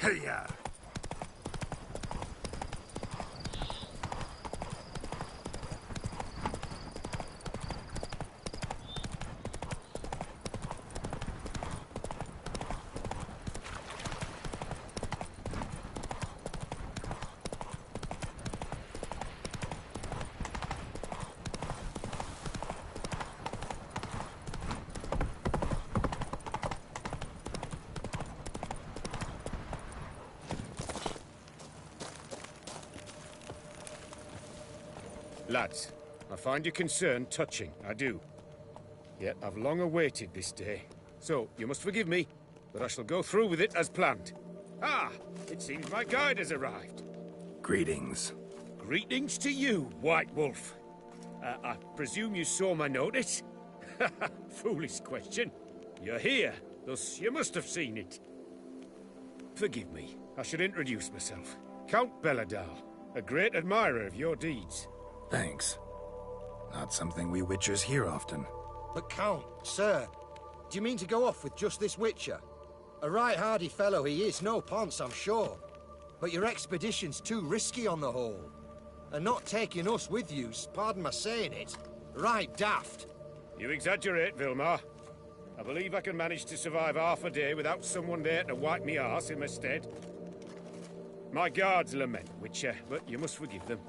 Hey-ya! Lads, I find your concern touching, I do. Yet I've long awaited this day. So, you must forgive me, but I shall go through with it as planned. Ah! It seems my guide has arrived. Greetings. Greetings to you, White Wolf. I presume you saw my notice? Foolish question. You're here, thus you must have seen it. Forgive me, I should introduce myself. Count Belladal, a great admirer of your deeds. Thanks. Not something we Witchers hear often. But Count, sir, do you mean to go off with just this Witcher? A right hardy fellow he is, no ponce, I'm sure. But your expedition's too risky on the whole. And not taking us with you's, pardon my saying it, right daft. You exaggerate, Vilmar. I believe I can manage to survive half a day without someone there to wipe me arse in my stead. My guards lament, Witcher, but you must forgive them.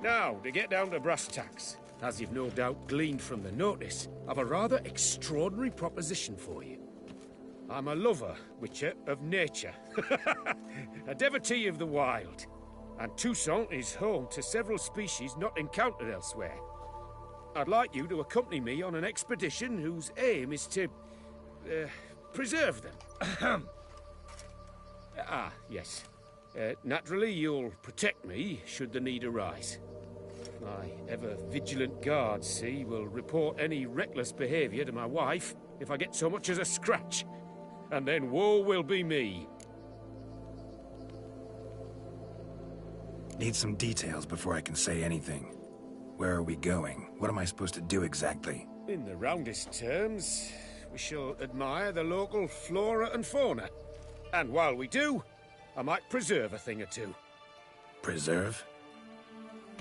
Now, to get down to brass tacks, as you've no doubt gleaned from the notice, I've a rather extraordinary proposition for you. I'm a lover, Witcher, of nature. A devotee of the wild. And Toussaint is home to several species not encountered elsewhere. I'd like you to accompany me on an expedition whose aim is to... preserve them. Yes. Naturally, you'll protect me should the need arise. My ever-vigilant guards, see, will report any reckless behavior to my wife if I get so much as a scratch. And then woe will be me. Need some details before I can say anything. Where are we going? What am I supposed to do exactly? In the roundest terms, we shall admire the local flora and fauna. And while we do, I might preserve a thing or two. Preserve?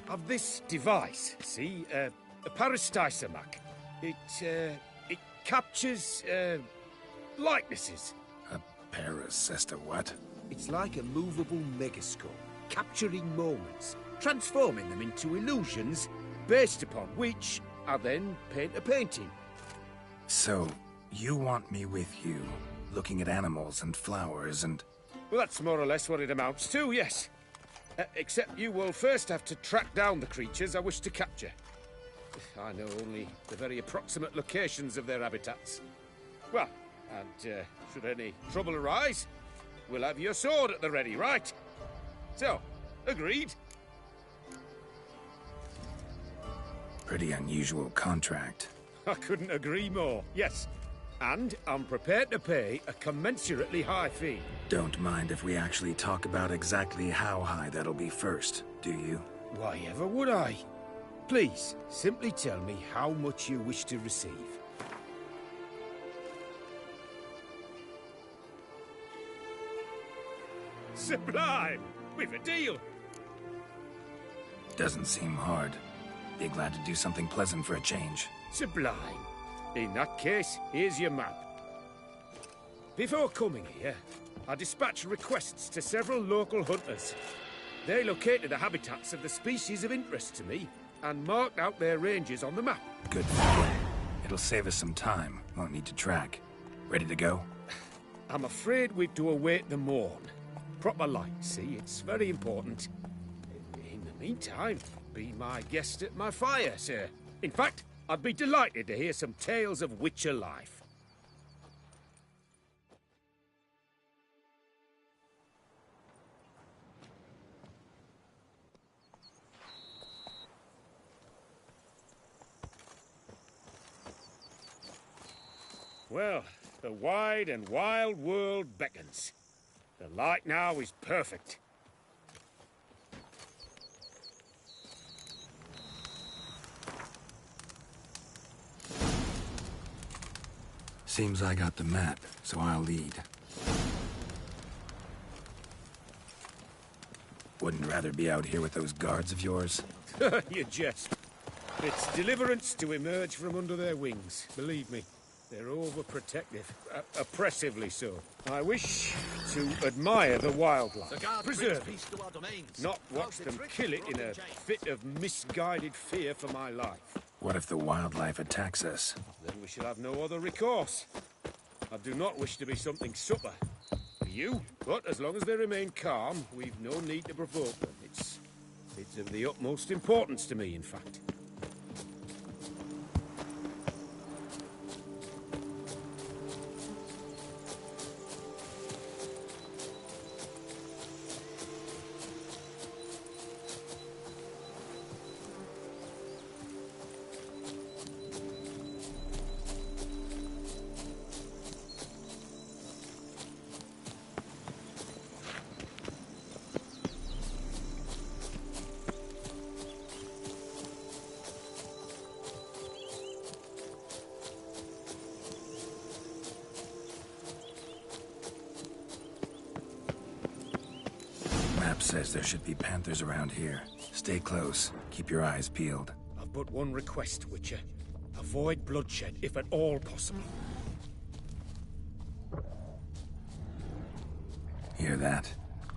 Of this device, see, a Parastysomac. It captures, likenesses. A paracesta what? It's like a movable megascope, capturing moments, transforming them into illusions, based upon which I then paint a painting. So, you want me with you, looking at animals and flowers and... Well, that's more or less what it amounts to, yes. Except you will first have to track down the creatures I wish to capture. I know only the very approximate locations of their habitats. Well, and should any trouble arise, we'll have your sword at the ready, right? So, agreed? Pretty unusual contract. I couldn't agree more, yes. And I'm prepared to pay a commensurately high fee. Don't mind if we actually talk about exactly how high that'll be first, do you? Why ever would I? Please, simply tell me how much you wish to receive. Sublime! We've a deal! Doesn't seem hard. Be glad to do something pleasant for a change. Sublime. In that case, here's your map. Before coming here, I dispatched requests to several local hunters. They located the habitats of the species of interest to me and marked out their ranges on the map. Good thinking. It'll save us some time. Won't need to track. Ready to go? I'm afraid we've to await the morn. Proper light, see? It's very important. In the meantime, be my guest at my fire, sir. In fact, I'd be delighted to hear some tales of Witcher life. Well, the wide and wild world beckons. The light now is perfect. Seems I got the map, so I'll lead. Wouldn't rather be out here with those guards of yours? You jest. It's deliverance to emerge from under their wings. Believe me, they're overprotective. Oppressively so. I wish to admire the wildlife. Preserve it. Not watch them kill it in a fit of misguided fear for my life. What if the wildlife attacks us? Then we shall have no other recourse. I do not wish to be something supper for you, but as long as they remain calm, we've no need to provoke them. It's of the utmost importance to me, in fact. Says there should be panthers around here. Stay close. Keep your eyes peeled. I've but one request, Witcher. Avoid bloodshed, if at all possible. Hear that?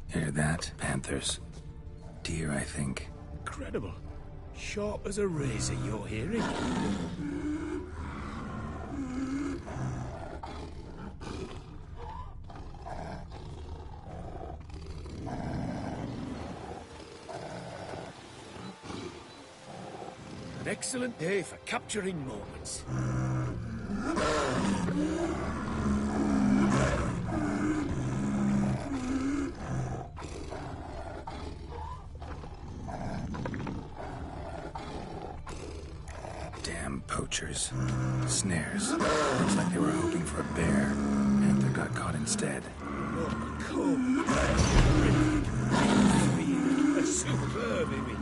Hear that? Panthers. Deer, I think. Incredible. Sharp as a razor, your hearing. An excellent day for capturing moments. Damn poachers. Snares. Looks like they were hoping for a bear. Panther got caught instead. Oh, cool. A superb image.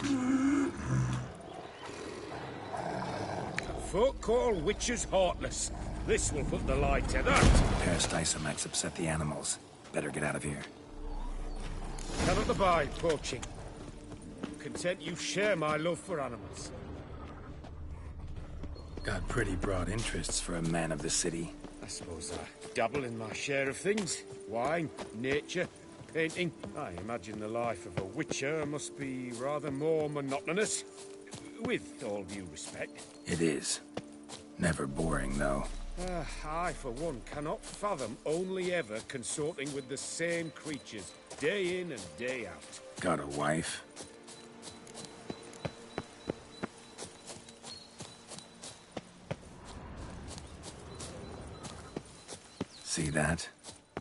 Folk call witches heartless. This will put the lie to that. Parastysomax upset the animals. Better get out of here. Cannot abide poaching. Content you share my love for animals. Got pretty broad interests for a man of the city. I suppose I dabble in my share of things. Wine, nature, painting. I imagine the life of a witcher must be rather more monotonous. With all due respect. It is. Never boring, though. I, for one, cannot fathom only ever consorting with the same creatures, day in and day out. Got a wife? See that?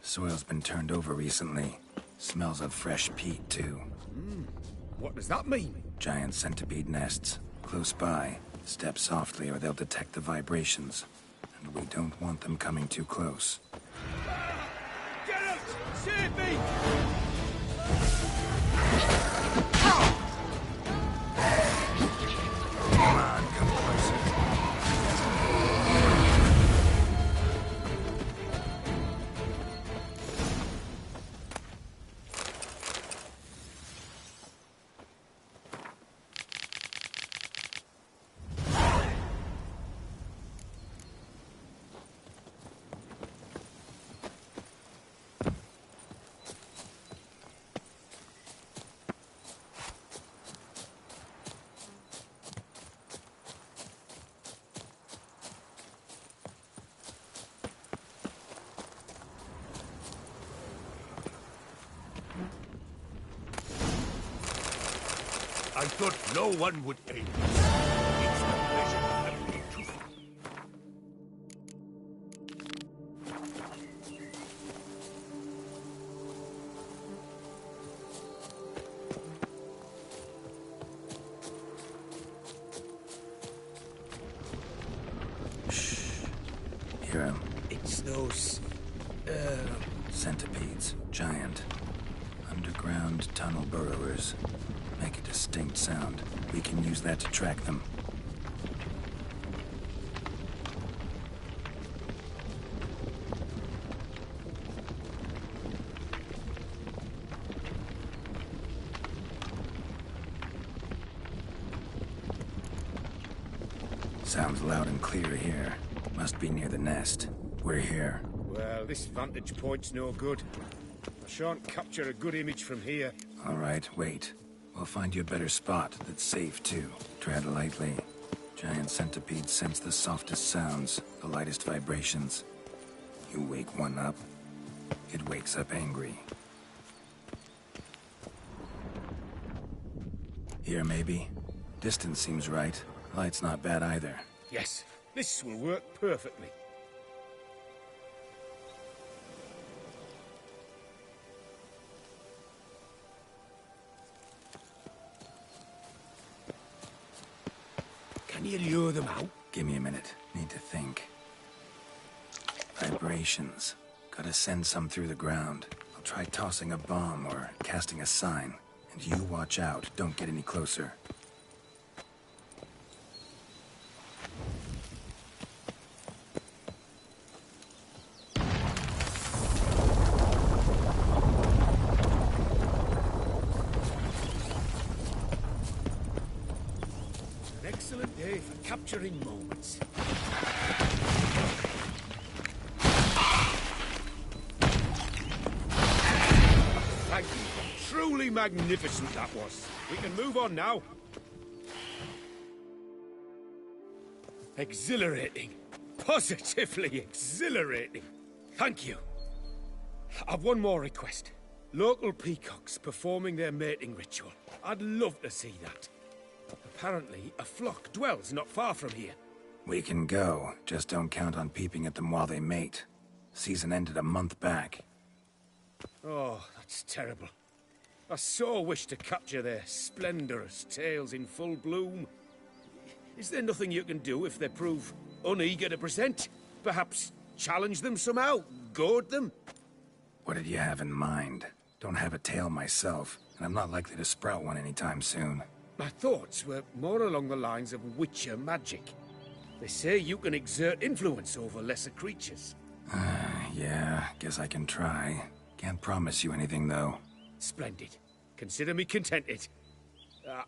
Soil's been turned over recently. Smells of fresh peat, too. What does that mean? Giant centipede nests. Close by. Step softly or they'll detect the vibrations. And we don't want them coming too close. Get out! Save me! Come on, come closer. I thought no one would aid us. It's a pleasure having you to find. Hear him. It's those... Centipedes. Giant. Underground tunnel burrowers. Make a distinct sound. We can use that to track them. Sounds loud and clear here. Must be near the nest. We're here. Well, this vantage point's no good. I shan't capture a good image from here. All right, wait. We'll find you a better spot that's safe, too. Tread lightly. Giant centipedes sense the softest sounds, the lightest vibrations. You wake one up, it wakes up angry. Here, maybe? Distance seems right. Light's not bad either. Yes, this will work perfectly. Can you lure them out? Give me a minute. Need to think. Vibrations. Gotta send some through the ground. I'll try tossing a bomb or casting a sign. And you watch out. Don't get any closer. An excellent day for capturing moments. Thank you. Truly magnificent that was. We can move on now. Exhilarating. Positively exhilarating. Thank you. I've one more request. Local peacocks performing their mating ritual. I'd love to see that. Apparently, a flock dwells not far from here. We can go. Just don't count on peeping at them while they mate. Season ended a month back. Oh, that's terrible. I so wish to capture their splendorous tails in full bloom. Is there nothing you can do if they prove uneager to present? Perhaps challenge them somehow? Goad them? What did you have in mind? Don't have a tail myself, and I'm not likely to sprout one anytime soon. My thoughts were more along the lines of witcher magic. They say you can exert influence over lesser creatures. Yeah, guess I can try. Can't promise you anything, though. Splendid. Consider me contented.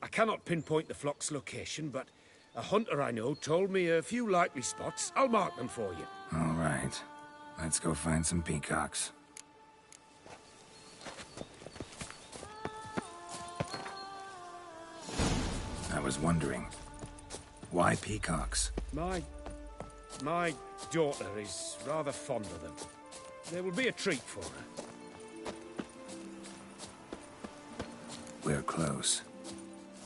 I cannot pinpoint the flock's location, but a hunter I know told me a few likely spots. I'll mark them for you. All right. Let's go find some peacocks. I was wondering, why peacocks? My daughter is rather fond of them. There will be a treat for her. We're close.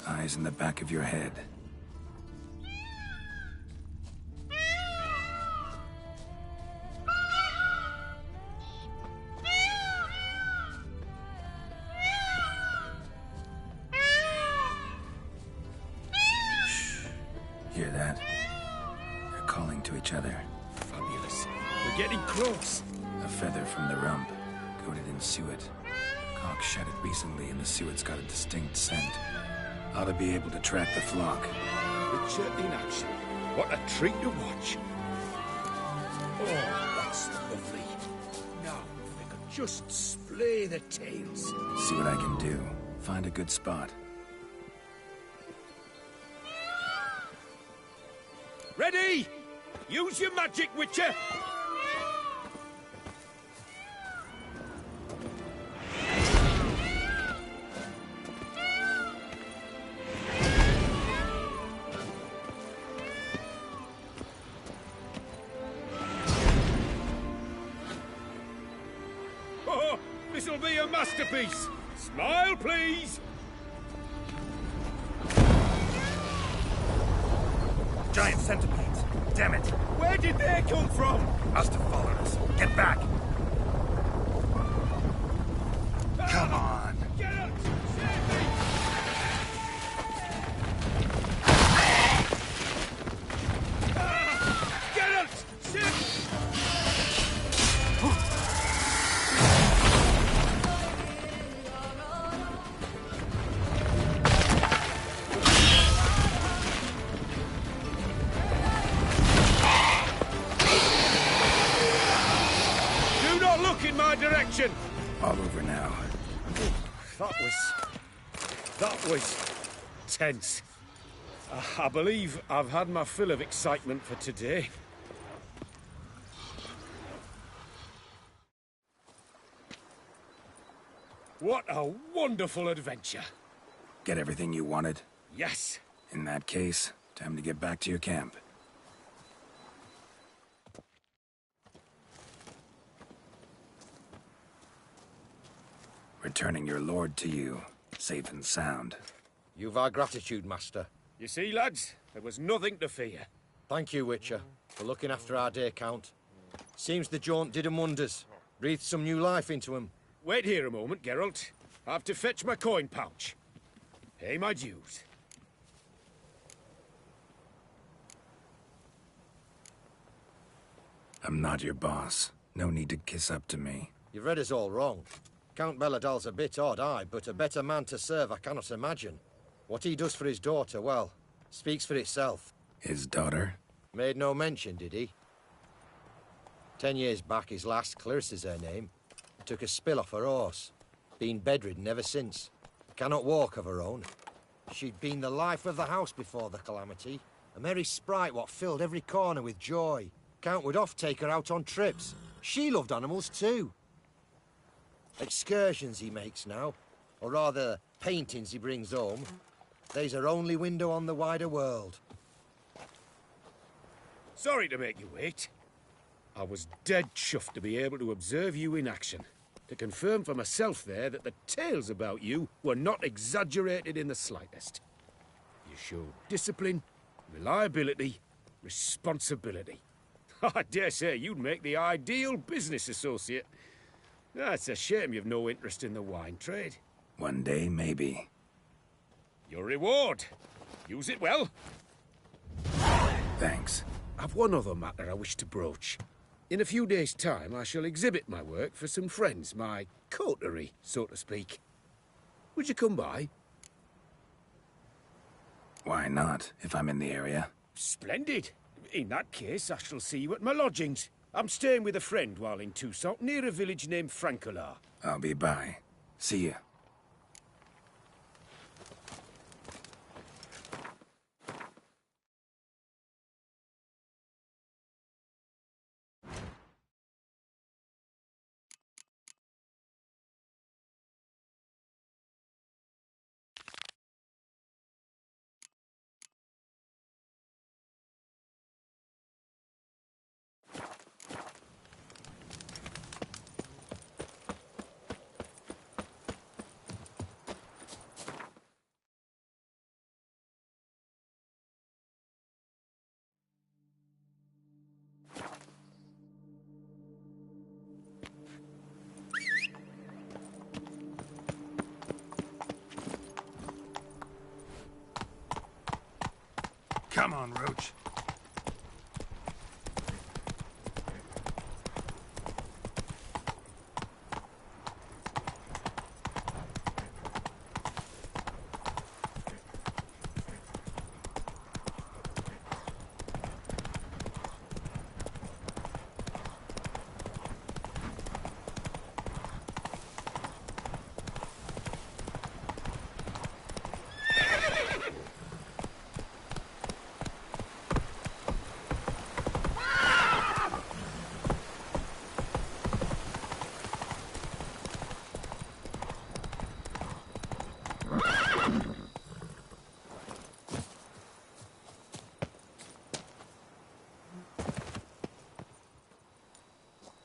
Eyes in the back of your head. Shh. Hear that? They're calling to each other. Fabulous. We're getting close. A feather from the rump, coated in suet. Cock shed it recently, and the suet's got a distinct scent. Ought to be able to track the flock. Witcher in action. What a treat to watch. Oh, that's lovely. Now, if we could just splay the tails. See what I can do. Find a good spot. Ready? Use your magic, Witcher! Oh, this'll be a masterpiece! Smile, please! Giant centipedes. Damn it. Where did they come from? Must have followed us. Get back. Come on. Get out! Save me! Get out! Save... Do not look in my direction! All over now. That was tense. I believe I've had my fill of excitement for today. What a wonderful adventure. Get everything you wanted? Yes. In that case, time to get back to your camp. Returning your lord to you, safe and sound. You've our gratitude, Master. You see, lads, there was nothing to fear. Thank you, Witcher, for looking after our day count. Seems the jaunt did 'em wonders. Breathed some new life into 'em. Wait here a moment, Geralt. I have to fetch my coin pouch. Pay my dues. I'm not your boss. No need to kiss up to me. You've read us all wrong. Count Belladal's a bit odd, aye, but a better man to serve I cannot imagine. What he does for his daughter, well, speaks for itself. His daughter? Made no mention, did he? 10 years back, his lass, Clarissa's her name, took a spill off her horse. Been bedridden ever since. Cannot walk of her own. She'd been the life of the house before the calamity. A merry sprite what filled every corner with joy. Count would oft take her out on trips. She loved animals too. Excursions he makes now, or rather, paintings he brings home. They's her only window on the wider world. Sorry to make you wait. I was dead chuffed to be able to observe you in action. To confirm for myself there that the tales about you were not exaggerated in the slightest. You showed discipline, reliability, responsibility. I dare say you'd make the ideal business associate. It's a shame you've no interest in the wine trade. One day, maybe. Your reward. Use it well. Thanks. I've one other matter I wish to broach. In a few days' time, I shall exhibit my work for some friends, my coterie, so to speak. Would you come by? Why not, if I'm in the area? Splendid. In that case, I shall see you at my lodgings. I'm staying with a friend while in Toussaint, near a village named Francolar. I'll be by. See ya. Come on, Roach.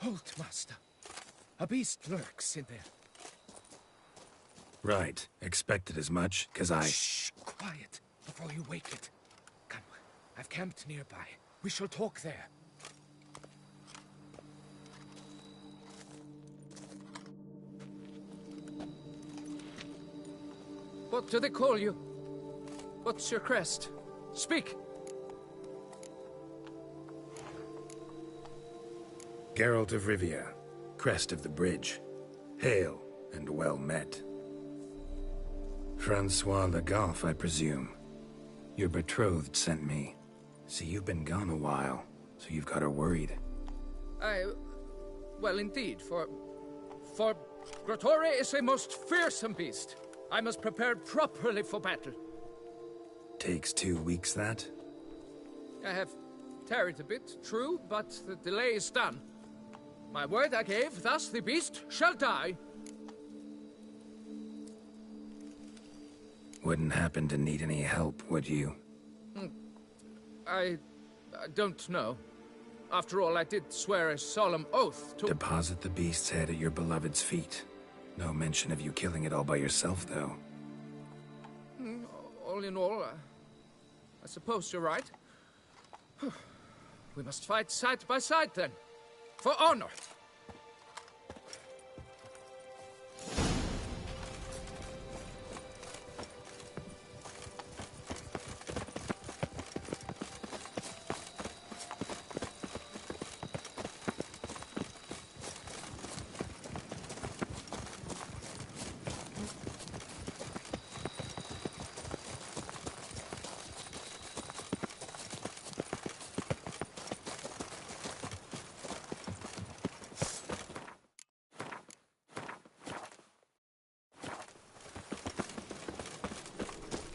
Halt, master. A beast lurks in there. Right. Expected as much, 'cause I... Shh! Quiet, before you wake it. Come, I've camped nearby. We shall talk there. What do they call you? What's your crest? Speak! Geralt of Rivia, crest of the bridge. Hail, and well met. Francois Le Goff, I presume. Your betrothed sent me. See, you've been gone a while, so you've got her worried. Well, indeed, for Grotore is a most fearsome beast. I must prepare properly for battle. Takes 2 weeks, that? I have tarried a bit, true, but the delay is done. My word I gave, thus the beast shall die. Wouldn't happen to need any help, would you? I don't know. After all, I did swear a solemn oath to... Deposit the beast's head at your beloved's feet. No mention of you killing it all by yourself, though. All in all, I suppose you're right. We must fight side by side, then. For honor.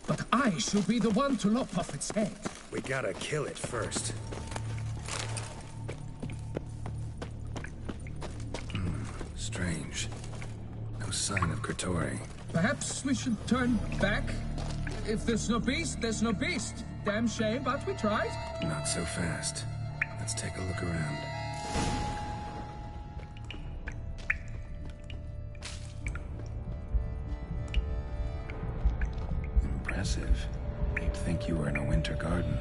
But I should be the one to lop off its head. We gotta kill it first. Strange. No sign of Kratori. Perhaps we should turn back? If there's no beast, there's no beast. Damn shame, but we tried. Not so fast. Let's take a look around. Impressive. You'd think you were in a winter garden.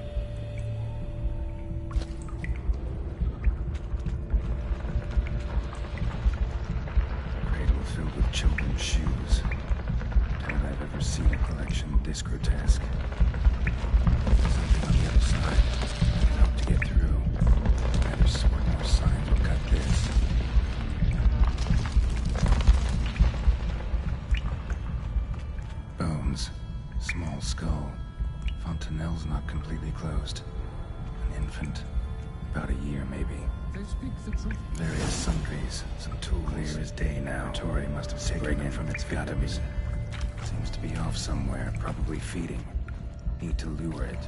Cradle filled with children's shoes. Doubt I've ever seen a collection this grotesque. Something on the other side. I hope to get through. Either sword or signs will cut this. Bones. Small skull. Fontanelle's not completely closed. An infant. About a year, maybe. They speak the truth. Various sundries. Some tools. Clear as day now. Tori must have taken them from its victims. Seems to be off somewhere, probably feeding. Need to lure it.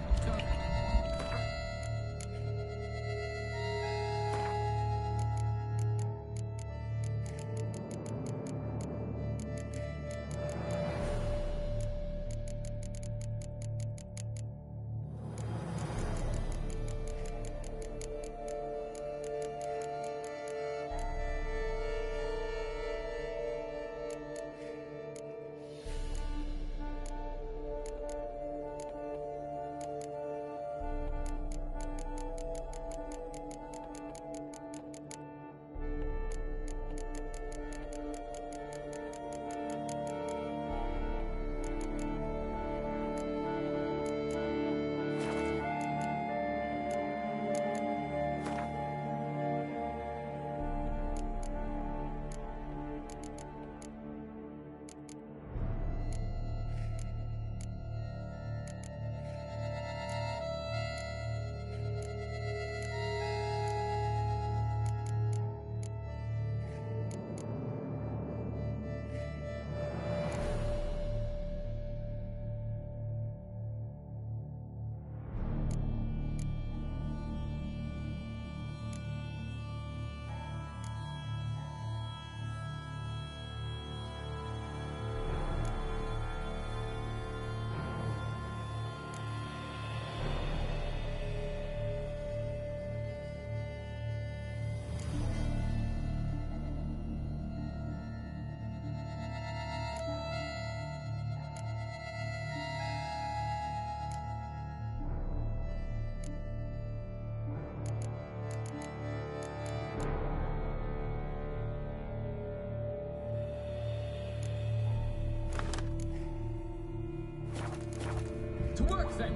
To work then!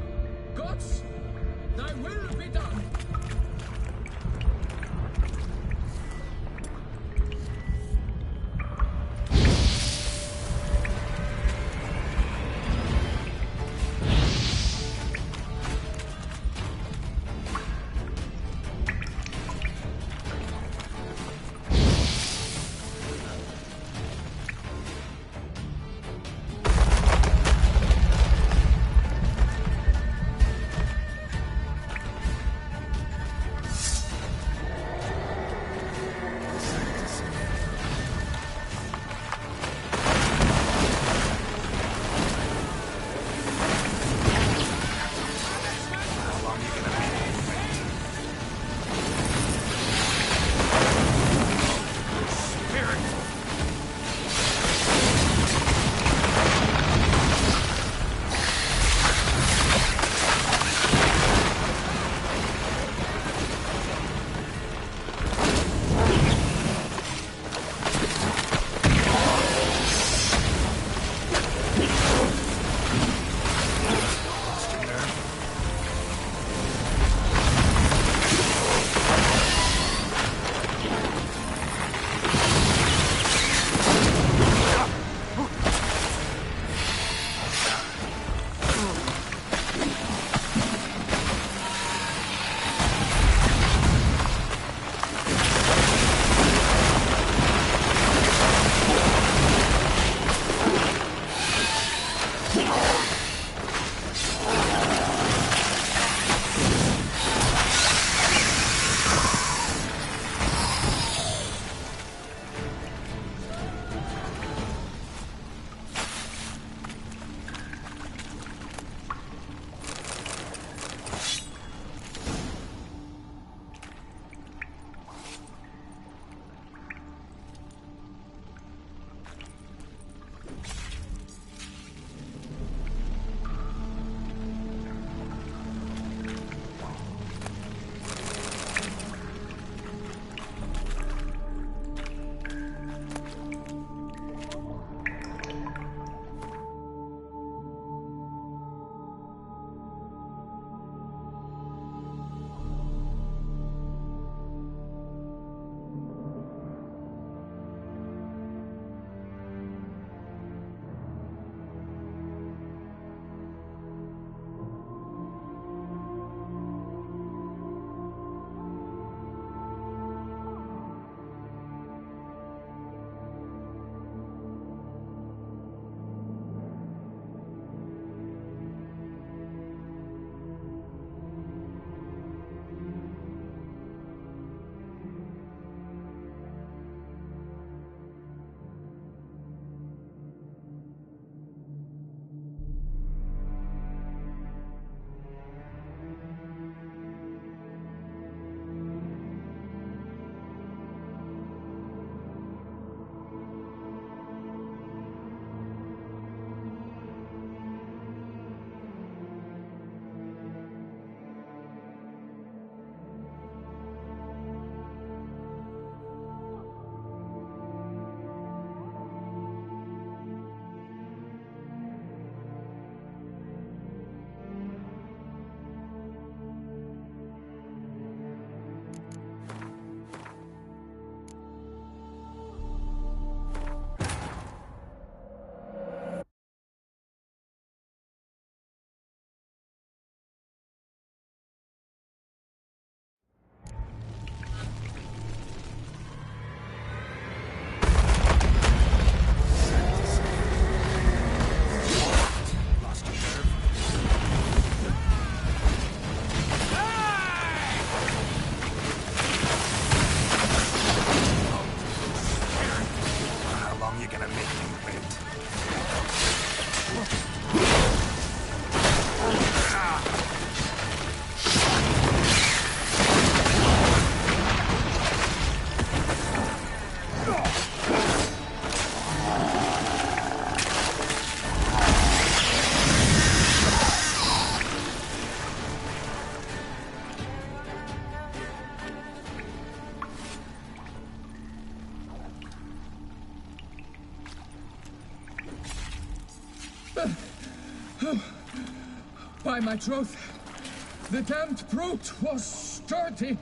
Gods, thy will be done! By my troth, the damned brute was sturdy.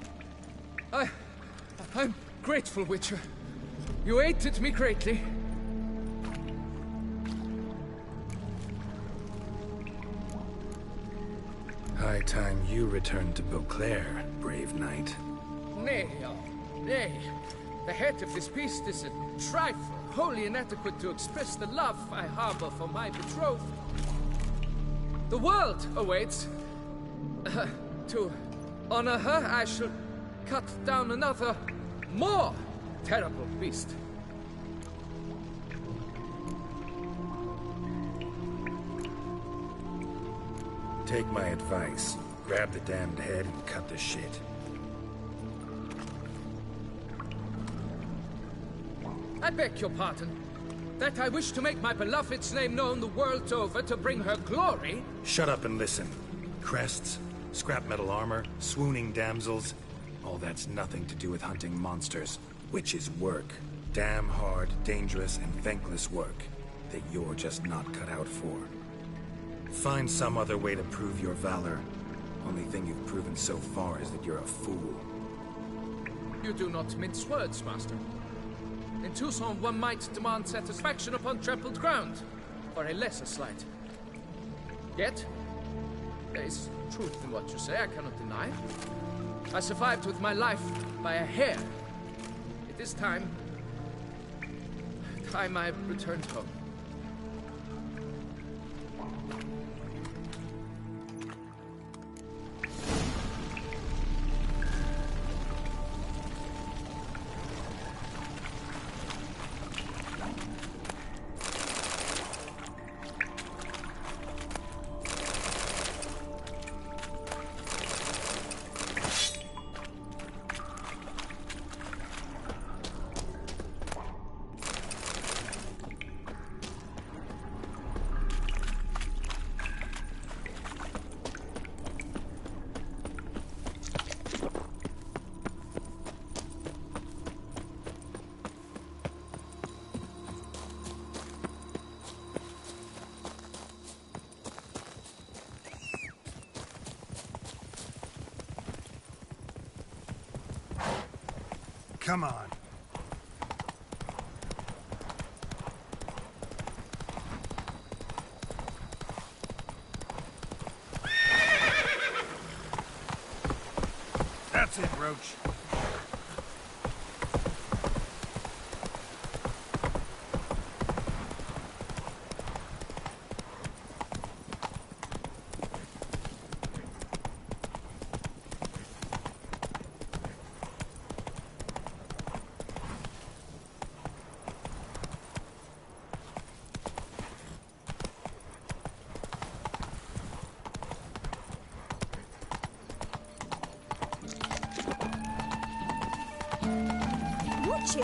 I'm grateful, Witcher. You aided me greatly. High time you returned to Beauclair, brave knight. Nay, nay. The head of this beast is a trifle, wholly inadequate to express the love I harbor for my betrothed. The world awaits. To honor her, I shall cut down another, more terrible beast. Take my advice. Grab the damned head and cut the shit. I beg your pardon. That I wish to make my beloved's name known the world over to bring her glory? Shut up and listen. Crests, scrap metal armor, swooning damsels. All that's nothing to do with hunting monsters, which is work. Damn hard, dangerous, and thankless work that you're just not cut out for. Find some other way to prove your valor. Only thing you've proven so far is that you're a fool. You do not mince words, Master. In Tucson, one might demand satisfaction upon trampled ground, for a lesser slight. Yet, there is truth in what you say, I cannot deny. I survived with my life by a hair. It is time I returned home. Come on. That's it, Roach. Watch it.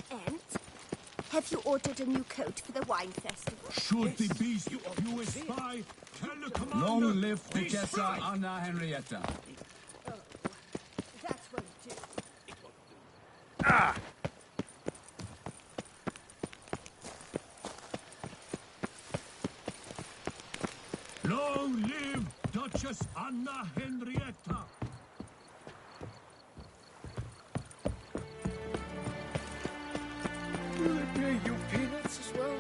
And have you ordered a new coat for the wine festival? Should the beast you espy, tell the commander... Long live Princessa Anna Henrietta. Oh, that's what it is. Ah! Long live Duchess Anna Henrietta. Will it be you peanuts as well?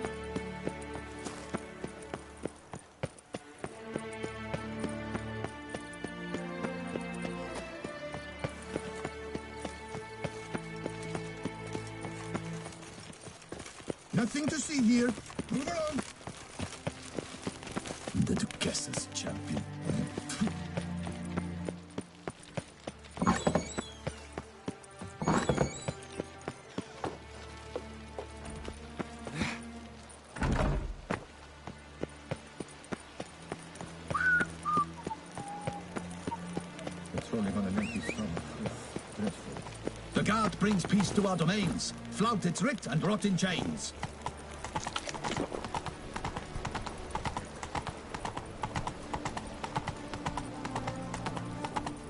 Nothing to see here. Move along. The Duchess's champion. Patrolling on a lengthy storm. Dreadful. The guard brings peace to our domains. Flout its writ and rot in chains.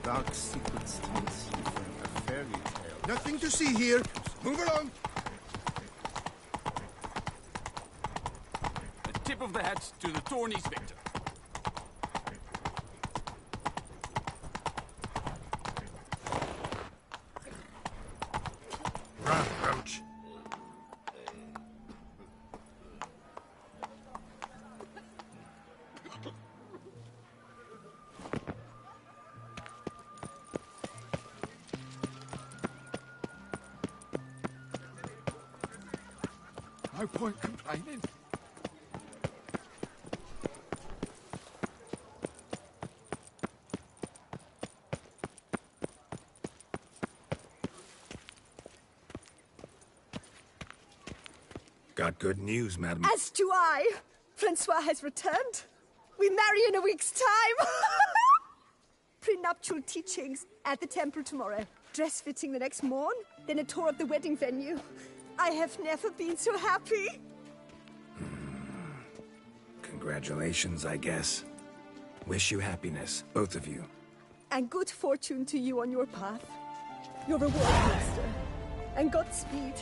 dark secrets to decipher a fairy tale. Nothing to see here. Move along. A tip of the hat to the Tourneys victor. Run, Roach. No point complaining. Got good news, madam. As do I. Francois has returned. We marry in a week's time. Prenuptial teachings at the temple tomorrow. Dress fitting the next morn. Then a tour of the wedding venue. I have never been so happy. Congratulations, I guess. Wish you happiness, both of you. And good fortune to you on your path. Your reward, master. And Godspeed.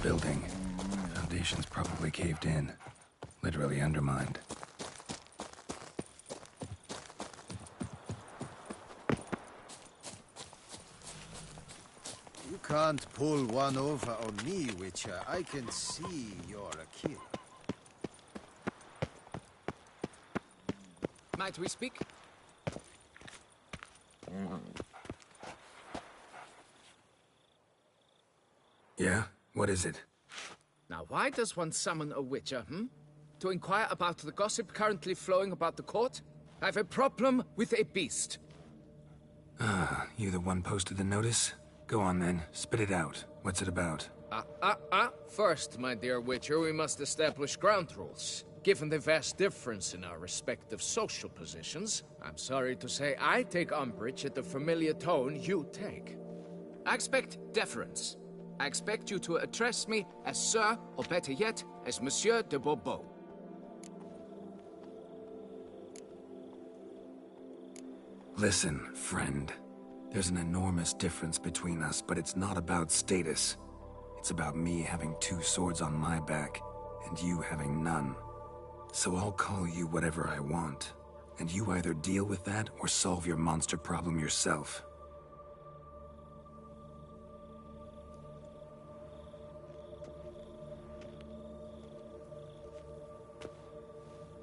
Building. Foundations probably caved in. Literally undermined. You can't pull one over on me, Witcher. I can see you're a killer. Might we speak? Yeah? What is it? Now, why does one summon a witcher, To inquire about the gossip currently flowing about the court? I have a problem with a beast. Ah, you the one posted the notice? Go on then, spit it out. What's it about? First, my dear witcher, we must establish ground rules. Given the vast difference in our respective social positions, I'm sorry to say I take umbrage at the familiar tone you take. I expect deference. I expect you to address me as Sir, or better yet, as Monsieur de Bourbeau. Listen, friend. There's an enormous difference between us, but it's not about status. It's about me having two swords on my back, and you having none. So I'll call you whatever I want, and you either deal with that or solve your monster problem yourself.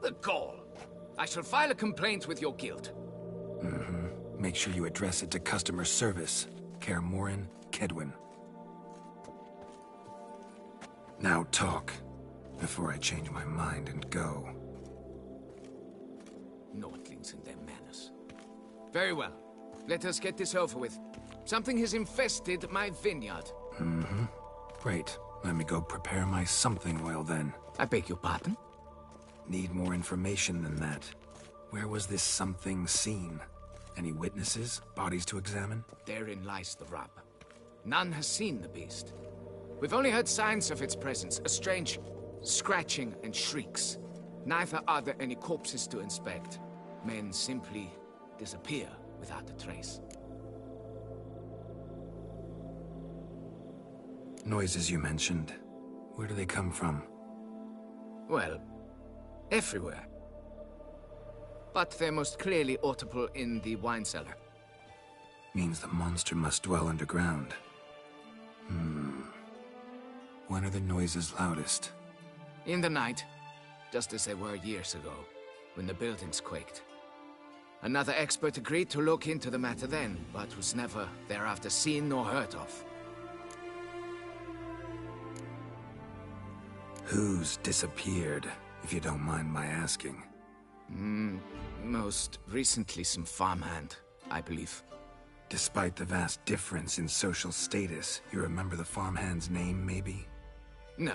The gall! I shall file a complaint with your guild. Make sure you address it to customer service. Kaer Morhen, Kaedwen. Now talk, before I change my mind and go. Nordlings and their manners. Very well. Let us get this over with. Something has infested my vineyard. Great. Let me go prepare my something oil then. I beg your pardon? Need more information than that. Where was this something seen? Any witnesses? Bodies to examine? Therein lies the rub. None has seen the beast. We've only heard signs of its presence, a strange scratching and shrieks. Neither are there any corpses to inspect. Men simply disappear without a trace. Noises you mentioned. Where do they come from? Well, everywhere. But they're most clearly audible in the wine cellar. Means the monster must dwell underground. When are the noises loudest? In the night, just as they were years ago, when the buildings quaked. Another expert agreed to look into the matter then, but was never thereafter seen nor heard of. Who's disappeared, if you don't mind my asking? Most recently some farmhand, I believe. Despite the vast difference in social status, you remember the farmhand's name, maybe? No.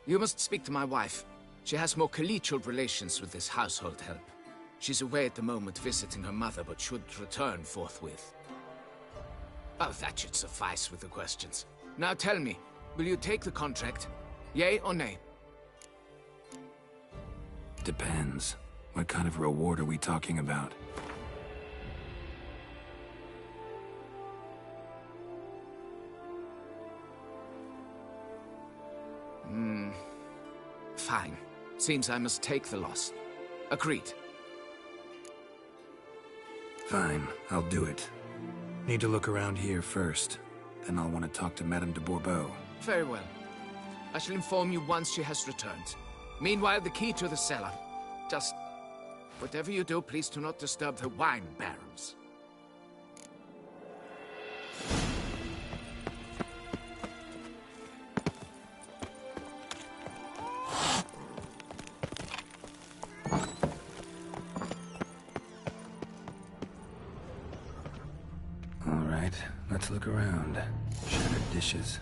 You must speak to my wife. She has more collegial relations with this household help. She's away at the moment visiting her mother, but should return forthwith. Oh, that should suffice with the questions. Now tell me, will you take the contract? Yay or nay? Depends. What kind of reward are we talking about? Fine. Seems I must take the loss. Agreed. Fine, I'll do it. Need to look around here first. Then I'll want to talk to Madame de Bourbeau. Very well. I shall inform you once she has returned. Meanwhile, the key to the cellar. Just... whatever you do, please do not disturb the wine barrels. Alright, let's look around. Shattered dishes.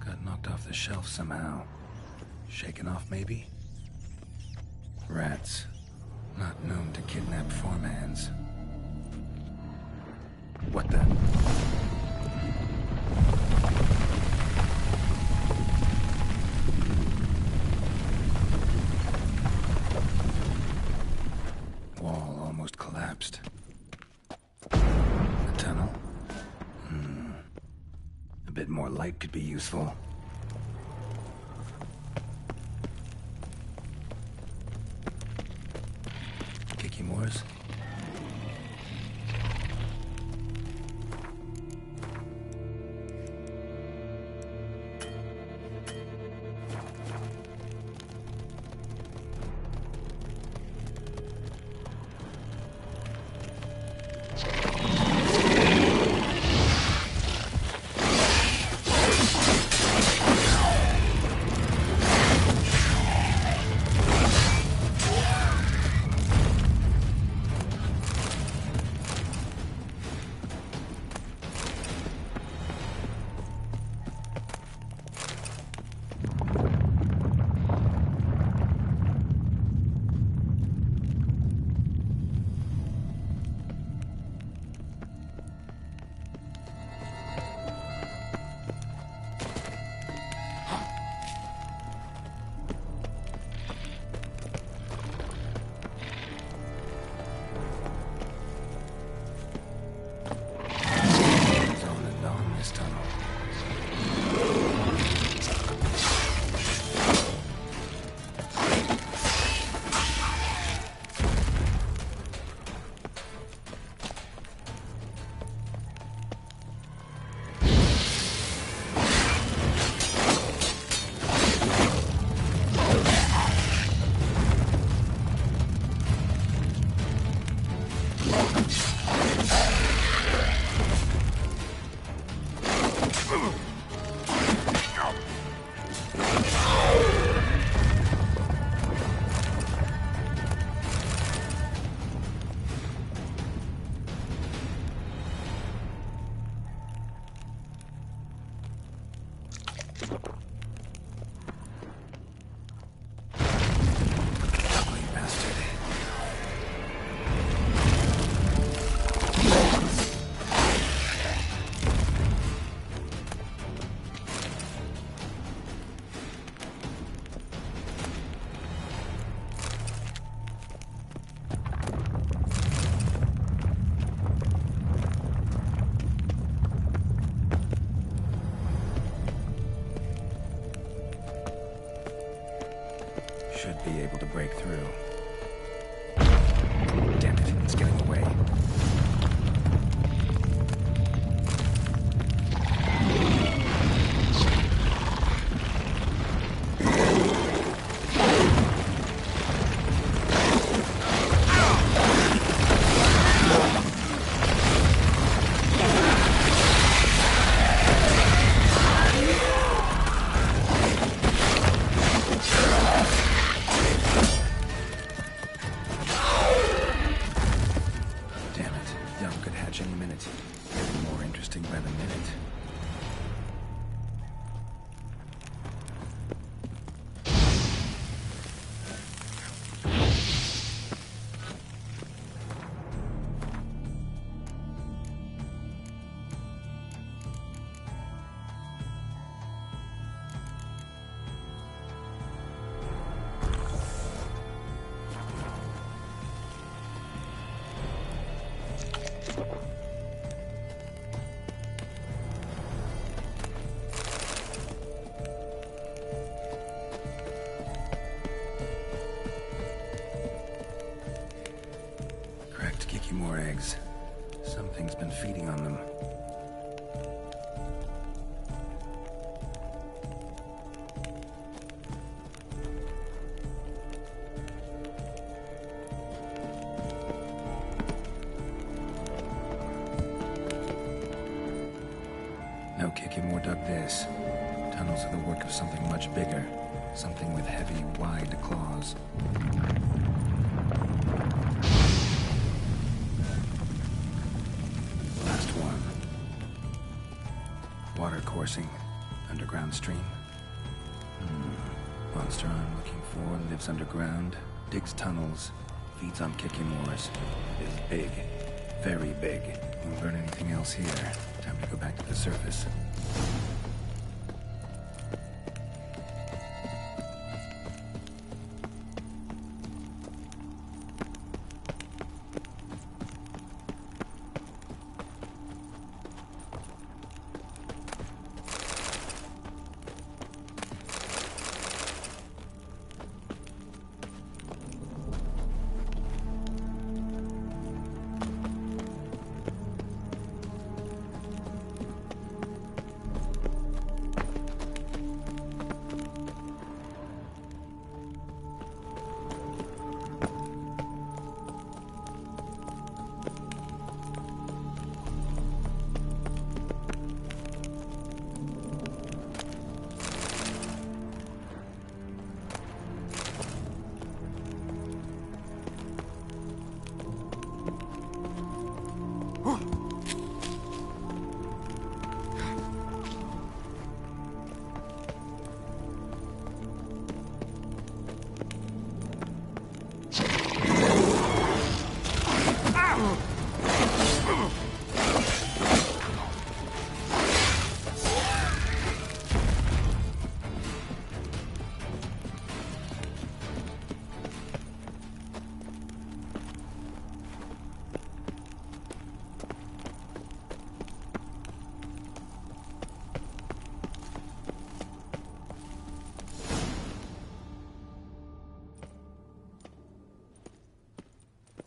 Got knocked off the shelf somehow. Shaken off, maybe? Rats. Not known to kidnap farmhands. What the? Wall almost collapsed. The tunnel? A bit more light could be useful. Moors. Should be able to break through. Damn it, it's getting away. launch any minute. Getting more interesting by the minute. More eggs. Something's been feeding on them. No Kikimor dug this. Tunnels are the work of something much bigger. Something with heavy, wide claws. Water coursing. Underground stream. Monster I'm looking for lives underground, digs tunnels, feeds on Kikimors. Is big. Very big. Won't learn anything else here. Time to go back to the surface.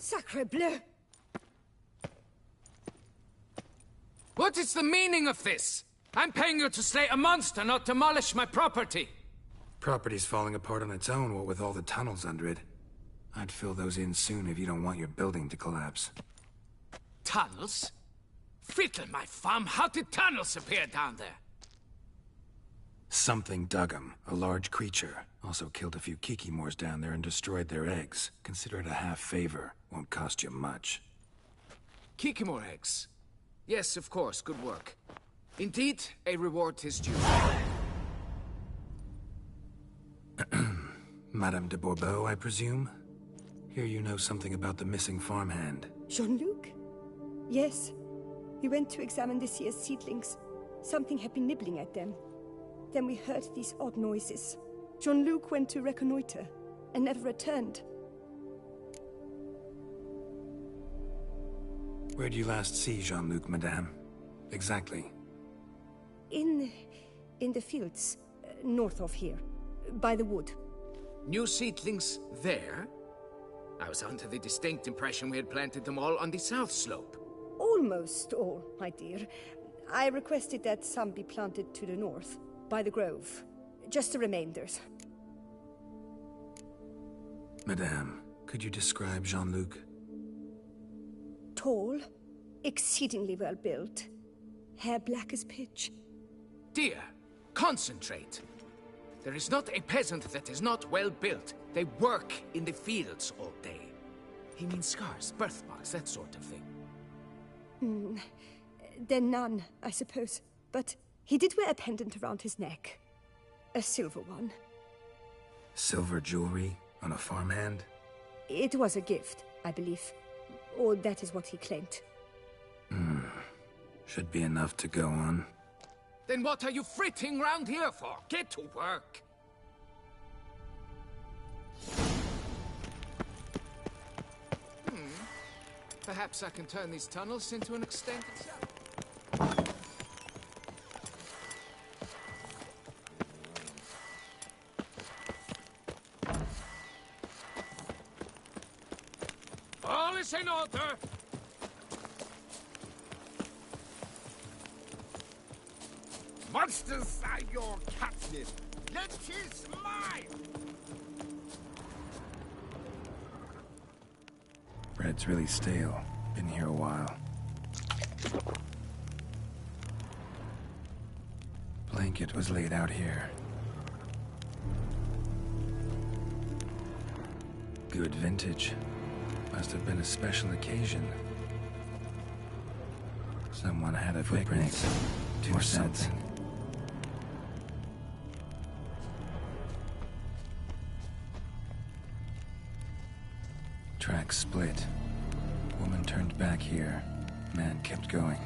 Sacre bleu! What is the meaning of this? I'm paying you to slay a monster, not demolish my property. Property's falling apart on its own, what with all the tunnels under it. I'd fill those in soon if you don't want your building to collapse. Tunnels? Fiddle my farm, how did tunnels appear down there? Something dug 'em. A large creature. Also killed a few Kikimors down there and destroyed their eggs. Consider it a half favor. Won't cost you much. Kikimor eggs. Yes, of course, good work. Indeed, a reward is due. Madame de Bourbeau, I presume? Hear you know something about the missing farmhand. Jean-Luc? Yes. We went to examine this year's seedlings. Something had been nibbling at them. Then we heard these odd noises. Jean-Luc went to reconnoiter and never returned. Where'd you last see Jean-Luc, madame? Exactly. In the fields, north of here, by the wood. New seedlings there? I was under the distinct impression we had planted them all on the south slope. Almost all, my dear. I requested that some be planted to the north, by the grove. Just the remainders. Madame, could you describe Jean-Luc? Tall, exceedingly well built, hair black as pitch. Dear, concentrate. There is not a peasant that is not well built. They work in the fields all day. He means scars, birthmarks, that sort of thing. Then none, I suppose. But he did wear a pendant around his neck. A silver one. Silver jewelry on a farmhand? It was a gift, I believe. Or that is what he claimed. Should be enough to go on. Then what are you fritting round here for? Get to work! Perhaps I can turn these tunnels into an extended cell. All is in order! Monsters are your catnip. Let his mine! Bread's really stale. Been here a while. Blanket was laid out here. Good vintage. Must have been a special occasion. Someone had a footprint. 2 cents. Track split. Woman turned back here. Man kept going.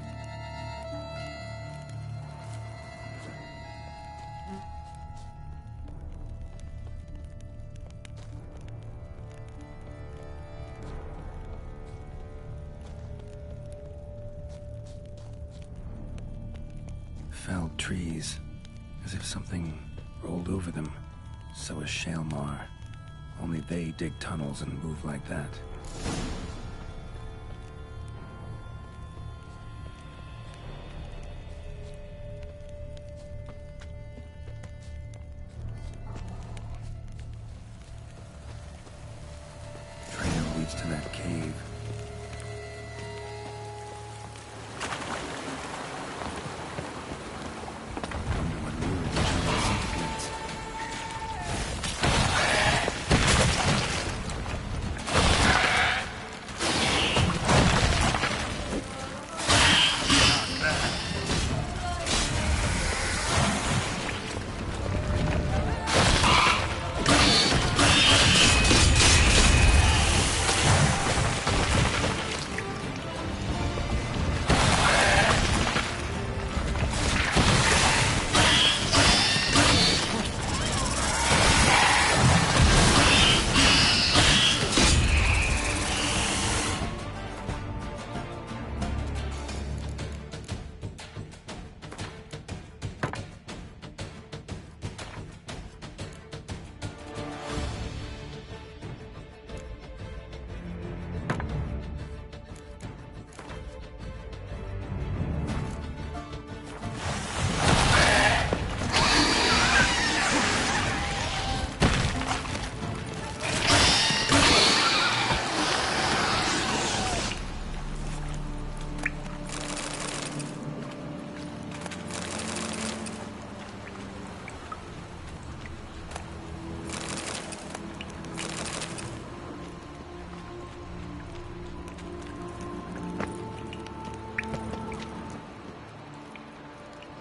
Felled trees, as if something rolled over them. So is Shaelmar. Only they dig tunnels and move like that. Trail leads to that cave. What lured the giant centipedes?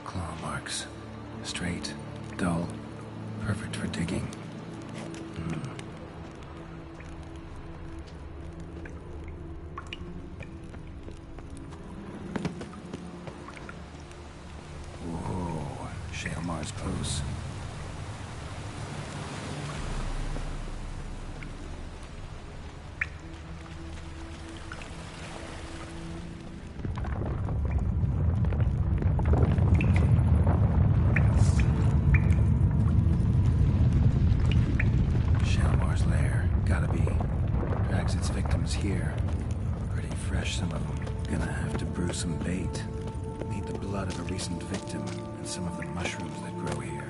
Claw marks. Straight, dull, perfect for digging. Whoa, Shaelmar's close. Shaelmar's lair, gotta be. Drags its victims here. Pretty fresh, some of them. Gonna have to brew some bait. Need the blood of a recent victim and some of the mushrooms that grow here.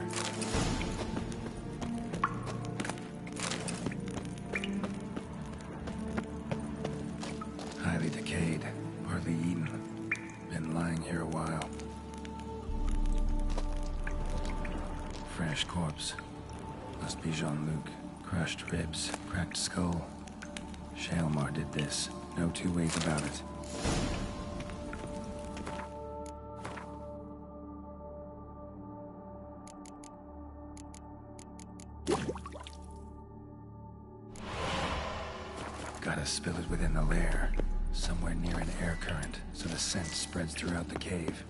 Highly decayed, partly eaten. Been lying here a while. Fresh corpse. Must be Jean-Luc. Crushed ribs, cracked skull. Shaelmar did this. No two ways about it. Gotta spill it within the lair, somewhere near an air current, so the scent spreads throughout the cave.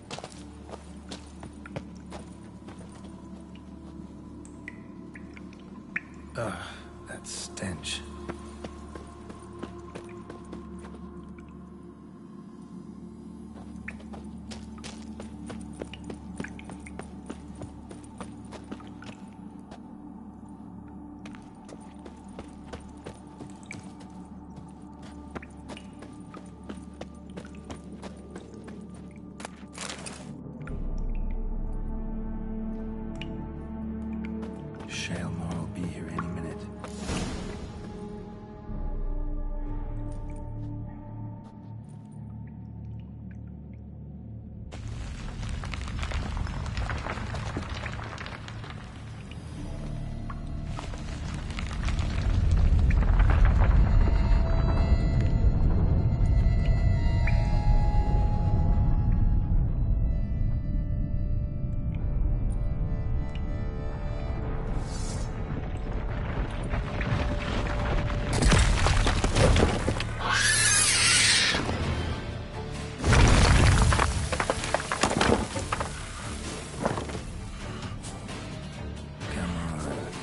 Ugh, that stench. Shaelmar will be here any minute.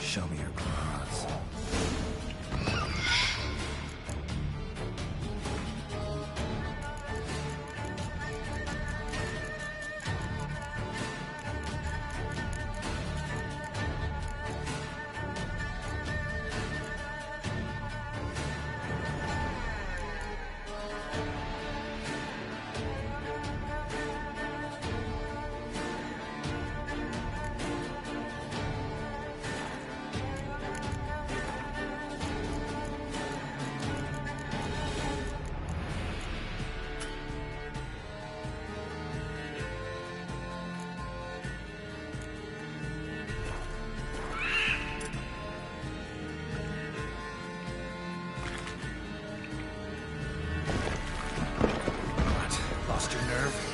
Show me your claws. Lost your nerve?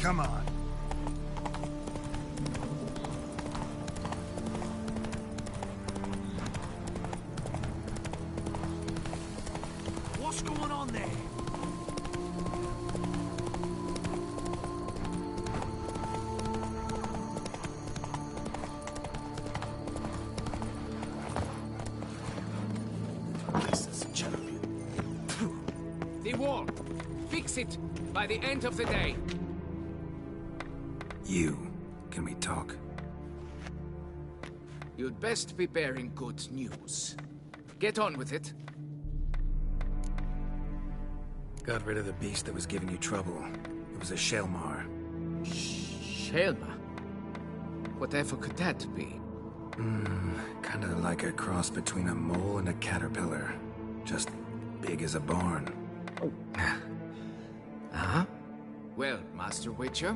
Come on. What's going on there? The wall. Fix it by the end of the day. Can we talk? You'd best be bearing good news. Get on with it. Got rid of the beast that was giving you trouble. It was a Shelmar. Shelma? Whatever could that be? Kinda like a cross between a mole and a caterpillar. Just big as a barn. Huh? Well, Master Witcher,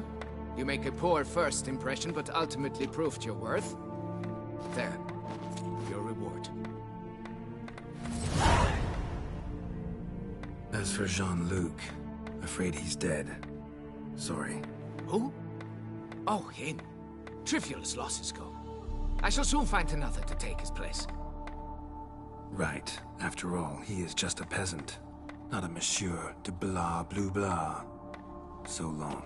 you make a poor first impression, but ultimately proved your worth. There. Your reward. As for Jean-Luc, afraid he's dead. Sorry. Who? Oh, him. Trivial as losses go. I shall soon find another to take his place. Right. After all, he is just a peasant. Not a monsieur de blah blue blah. So long.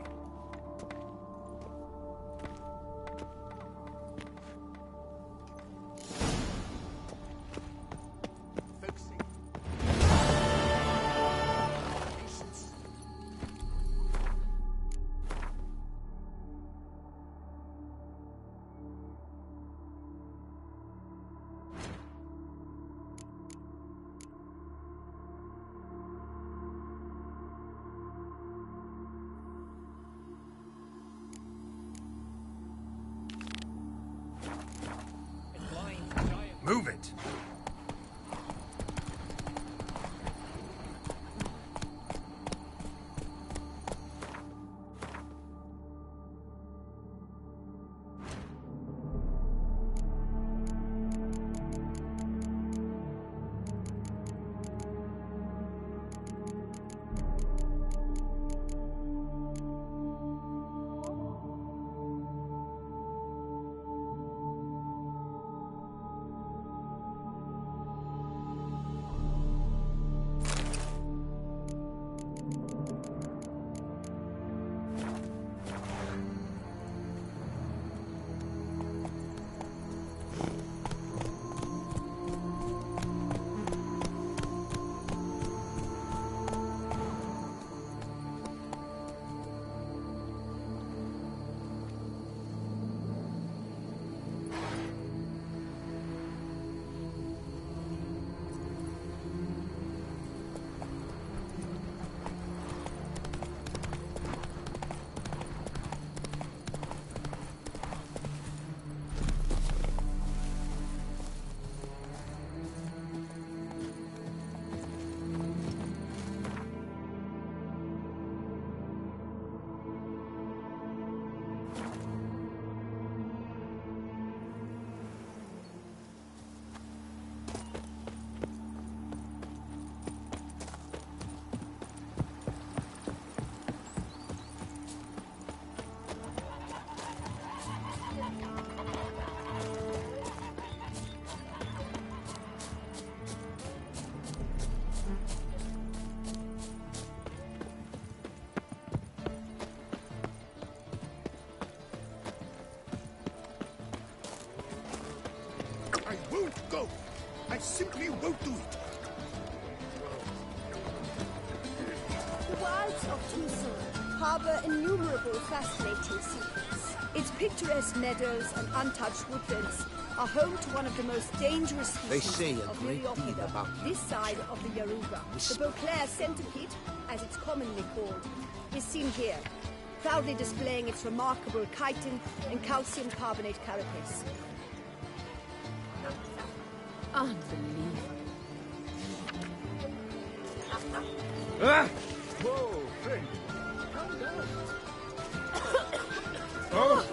Move it! Go! I simply won't do it! The wilds of Tucson harbor innumerable fascinating secrets. Its picturesque meadows and untouched woodlands are home to one of the most dangerous species They say a of great deal Myrioptera, about you. this side of the Yaruga. The Beauclair centipede, as it's commonly called, is seen here, proudly displaying its remarkable chitin and calcium carbonate carapace. Unbelievable. Ah! Whoa, friend. Calm down. Oh!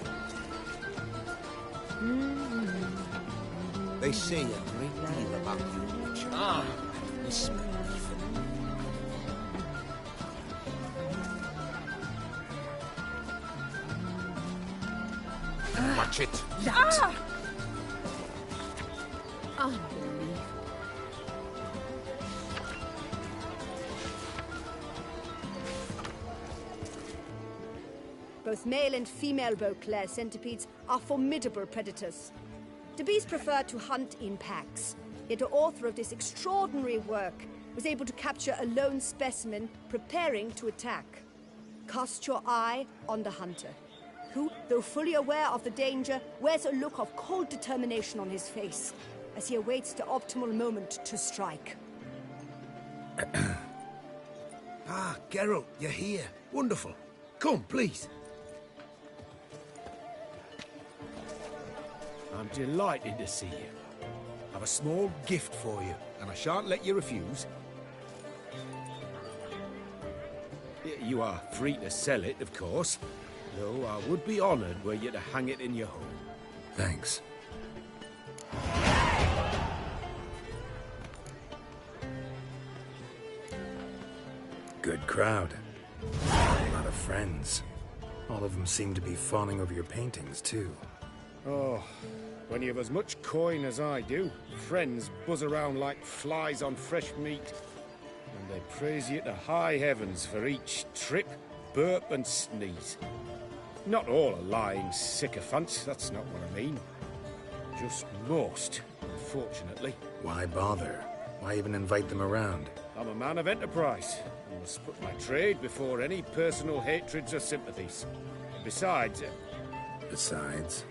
They say a great deal about you, Witcher. Especially for me. Watch it! Unbelievable. Both male and female Beauclair centipedes are formidable predators. The bees prefer to hunt in packs, yet the author of this extraordinary work was able to capture a lone specimen preparing to attack. Cast your eye on the hunter, who, though fully aware of the danger, wears a look of cold determination on his face as he awaits the optimal moment to strike. Ah, Geralt, you're here. Wonderful. Come, please. I'm delighted to see you. I've a small gift for you, and I shan't let you refuse. You are free to sell it, of course, though I would be honoured were you to hang it in your home. Thanks. Good crowd. A lot of friends. All of them seem to be fawning over your paintings, too. Oh, when you have as much coin as I do, friends buzz around like flies on fresh meat. And they praise you to high heavens for each trip, burp and sneeze. Not all are lying sycophants, that's not what I mean. Just most, unfortunately. Why bother? Why even invite them around? I'm a man of enterprise. I must put my trade before any personal hatreds or sympathies. Besides... Besides?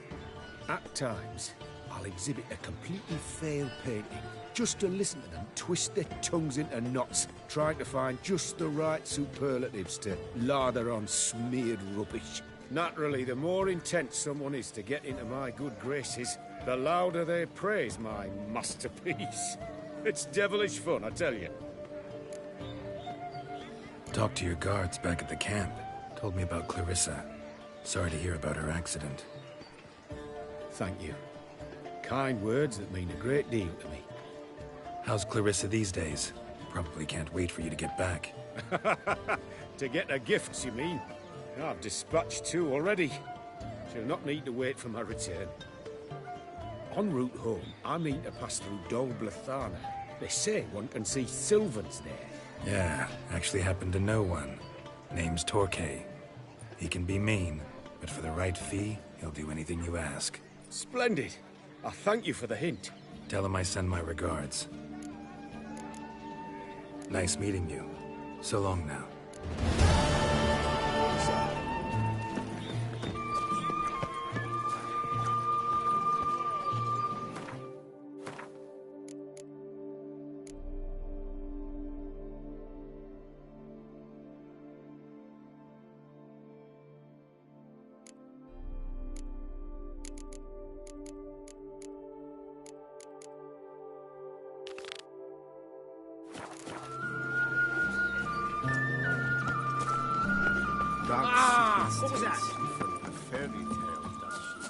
At times, I'll exhibit a completely failed painting, just to listen to them twist their tongues into knots, trying to find just the right superlatives to lather on smeared rubbish. Naturally, the more intent someone is to get into my good graces, the louder they praise my masterpiece. It's devilish fun, I tell you. Talked to your guards back at the camp. Told me about Clarissa. Sorry to hear about her accident. Thank you. Kind words that mean a great deal to me. How's Clarissa these days? Probably can't wait for you to get back. To get her gifts, you mean? I've dispatched 2 already. She'll not need to wait for my return. En route home, I mean to pass through Dol Blathana. They say one can see Sylvans there. Yeah, actually happen to know one. Name's Torquay. He can be mean, but for the right fee, he'll do anything you ask. Splendid. I thank you for the hint. Tell him I send my regards. Nice meeting you. So long now. What was that? A fairy tale, does she?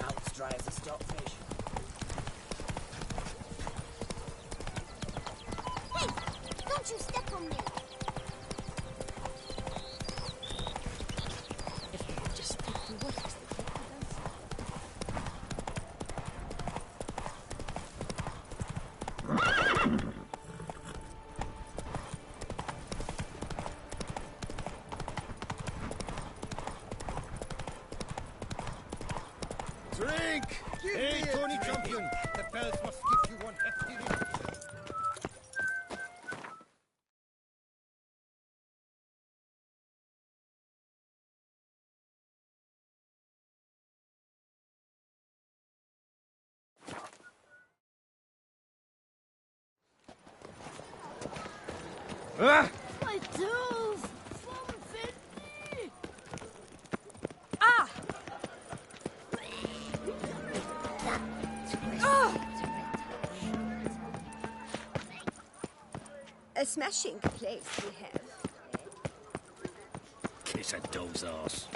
Mouth's dry as a stockfish. Hey! Don't you step on me! If they could just speak the words, they could answer. Drink! Hey, Tony Champion! The bells must give you one hefty lift. Ah! My toes! Something! Ah! Ah! A smashing place we have. Kiss a dove's arse.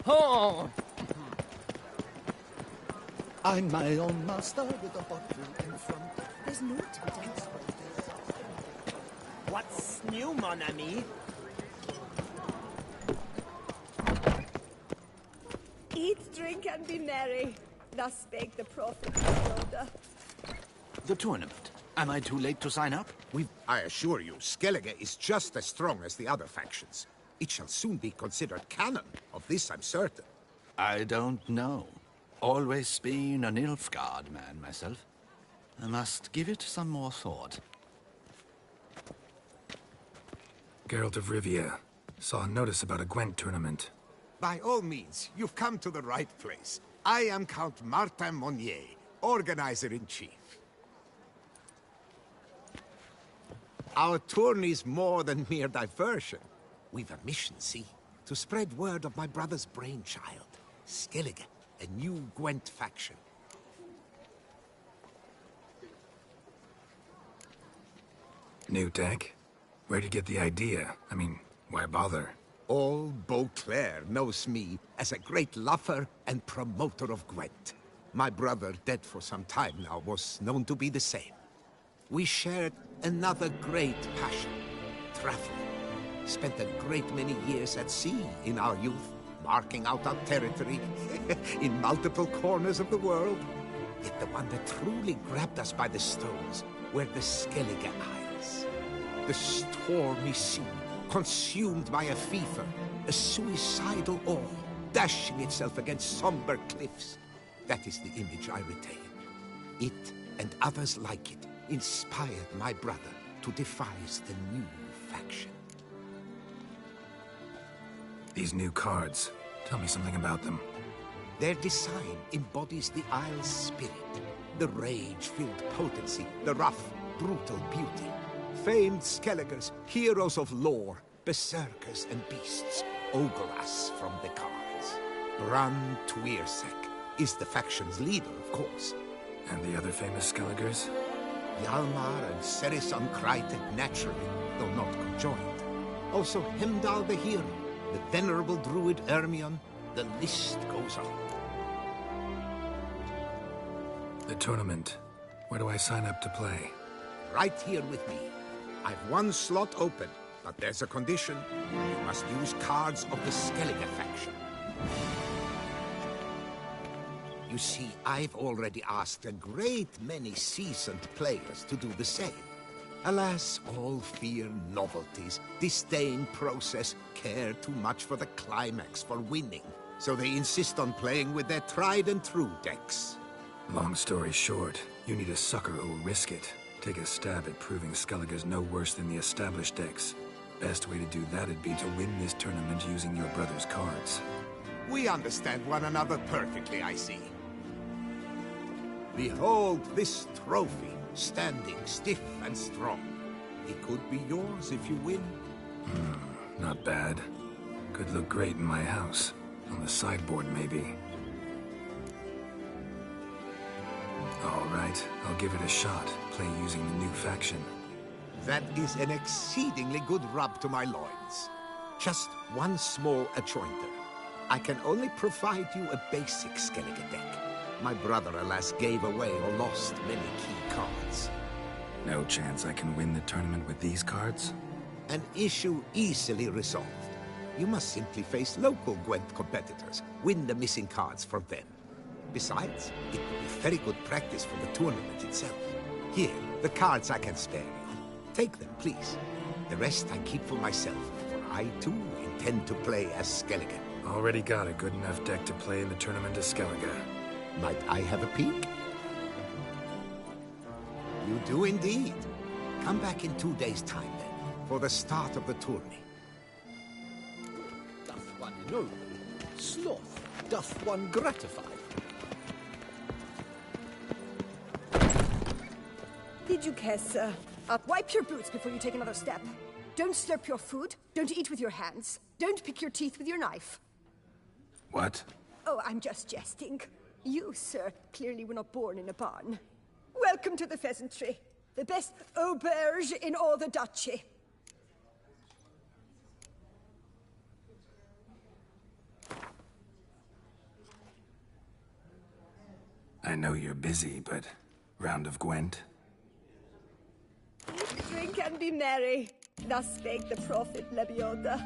Oh! I'm my own master with a bottle in front. There's no doubt. What's new, mon ami? Eat, drink, and be merry. Thus spake the prophet Yoda. The tournament. Am I too late to sign up? I assure you, Skellige is just as strong as the other factions. It shall soon be considered canon. Of this I'm certain. I don't know. Always been a Nilfgaard man myself. I must give it some more thought. Geralt of Rivia. Saw a notice about a Gwent tournament. By all means, you've come to the right place. I am Count Martin Monnier, Organizer-in-Chief. Our tourney's more than mere diversion. We've a mission, see? To spread word of my brother's brainchild, Skellige, a new Gwent faction. New tech? Where'd you get the idea? I mean, why bother? All Beauclair knows me as a great lover and promoter of Gwent. My brother, dead for some time now, was known to be the same. We shared another great passion, travel. Spent a great many years at sea in our youth, marking out our territory in multiple corners of the world. Yet the one that truly grabbed us by the stones were the Skellige Isles. The stormy sea, consumed by a fever, a suicidal awe, dashing itself against somber cliffs. That is the image I retain. It, and others like it, inspired my brother to devise the new faction. These new cards. Tell me something about them. Their design embodies the Isle's spirit. The rage-filled potency, the rough, brutal beauty. Famed Skelligers, heroes of lore, berserkers and beasts, ogle us from the cards. Bran Tuirsek is the faction's leader, of course. And the other famous Skelligers? Hjalmar and Serason Kryte naturally, though not conjoined. Also Heimdall the hero, the venerable druid Ermion, the list goes on. The tournament. Where do I sign up to play? Right here with me. I've one slot open, but there's a condition. You must use cards of the Skellige faction. You see, I've already asked a great many seasoned players to do the same. Alas, all fear novelties, disdain process, care too much for the climax, for winning. So they insist on playing with their tried-and-true decks. Long story short, you need a sucker who'll risk it. Take a stab at proving Skellige's no worse than the established decks. Best way to do that'd be to win this tournament using your brother's cards. We understand one another perfectly, I see. Behold this trophy, standing stiff and strong. It could be yours if you win. Not bad. Could look great in my house. On the sideboard, maybe. All right, I'll give it a shot. Play using the new faction. That is an exceedingly good rub to my loins. Just one small adjoinder. I can only provide you a basic Skellige deck. My brother, alas, gave away or lost many key cards. No chance I can win the tournament with these cards? An issue easily resolved. You must simply face local Gwent competitors, win the missing cards from them. Besides, it would be very good practice for the tournament itself. Here, the cards I can spare you. Take them, please. The rest I keep for myself, for I, too, intend to play as Skellige. Already got a good enough deck to play in the tournament as Skellige. Might I have a peek? You do indeed. Come back in 2 days' time, then, for the start of the tourney. Doth one ennoble? Sloth doth one gratify? Did you care, sir? Wipe your boots before you take another step. Don't slurp your food. Don't eat with your hands. Don't pick your teeth with your knife. What? Oh, I'm just jesting. You, sir, clearly were not born in a barn. Welcome to the Pheasantry. The best auberge in all the duchy. I know you're busy, but round of Gwent? Drink and be merry. Thus spake the prophet Lebioda.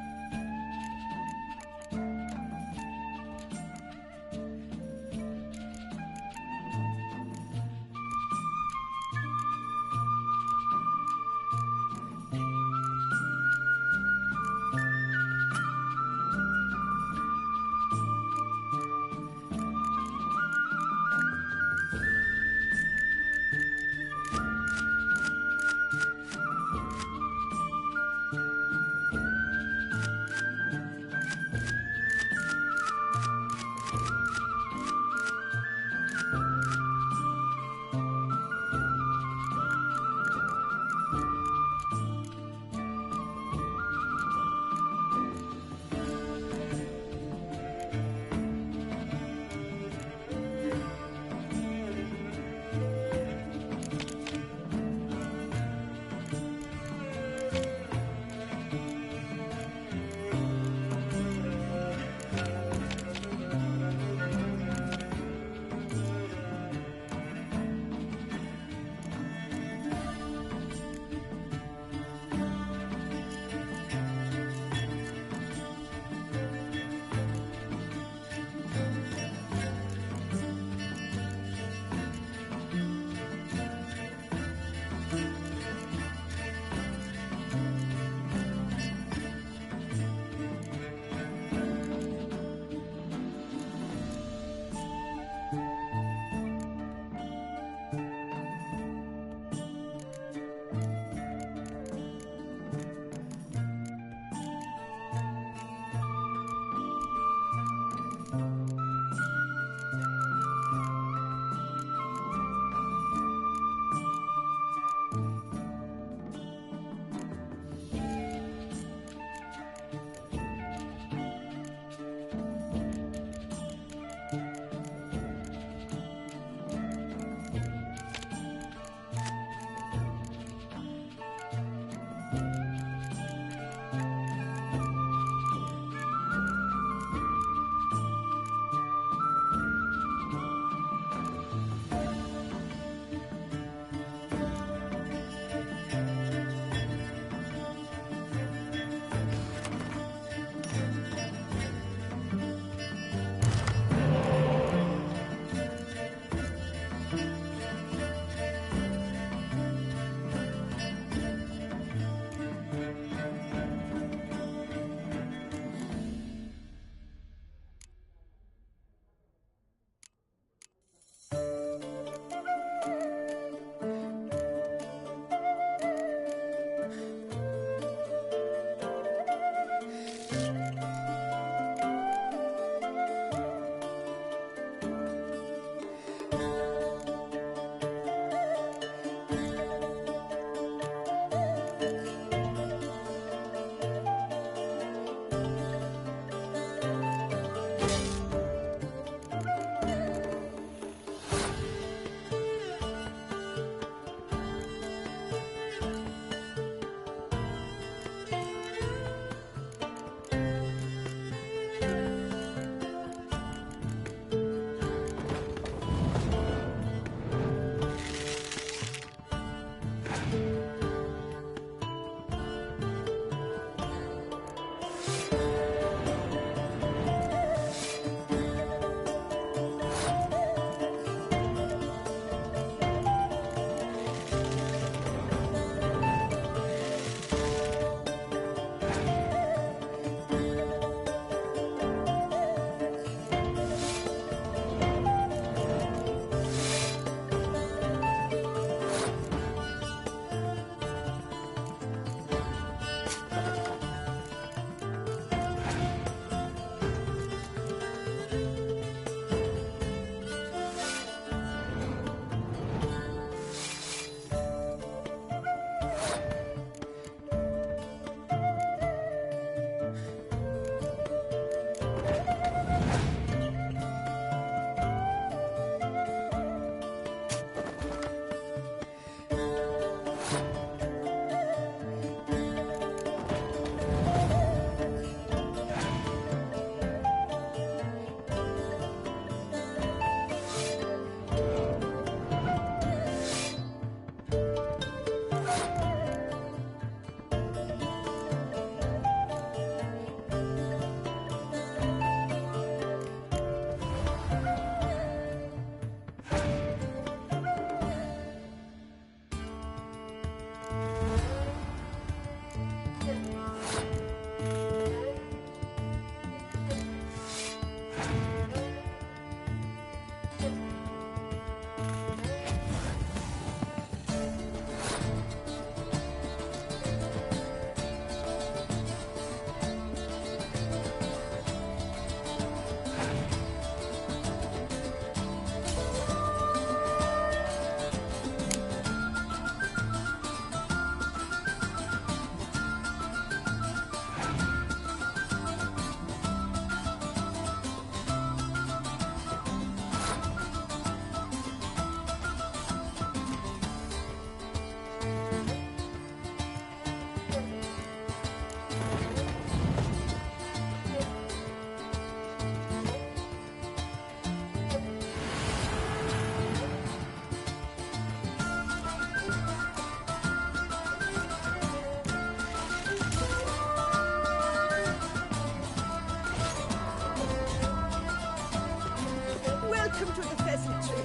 Welcome to the pheasantry.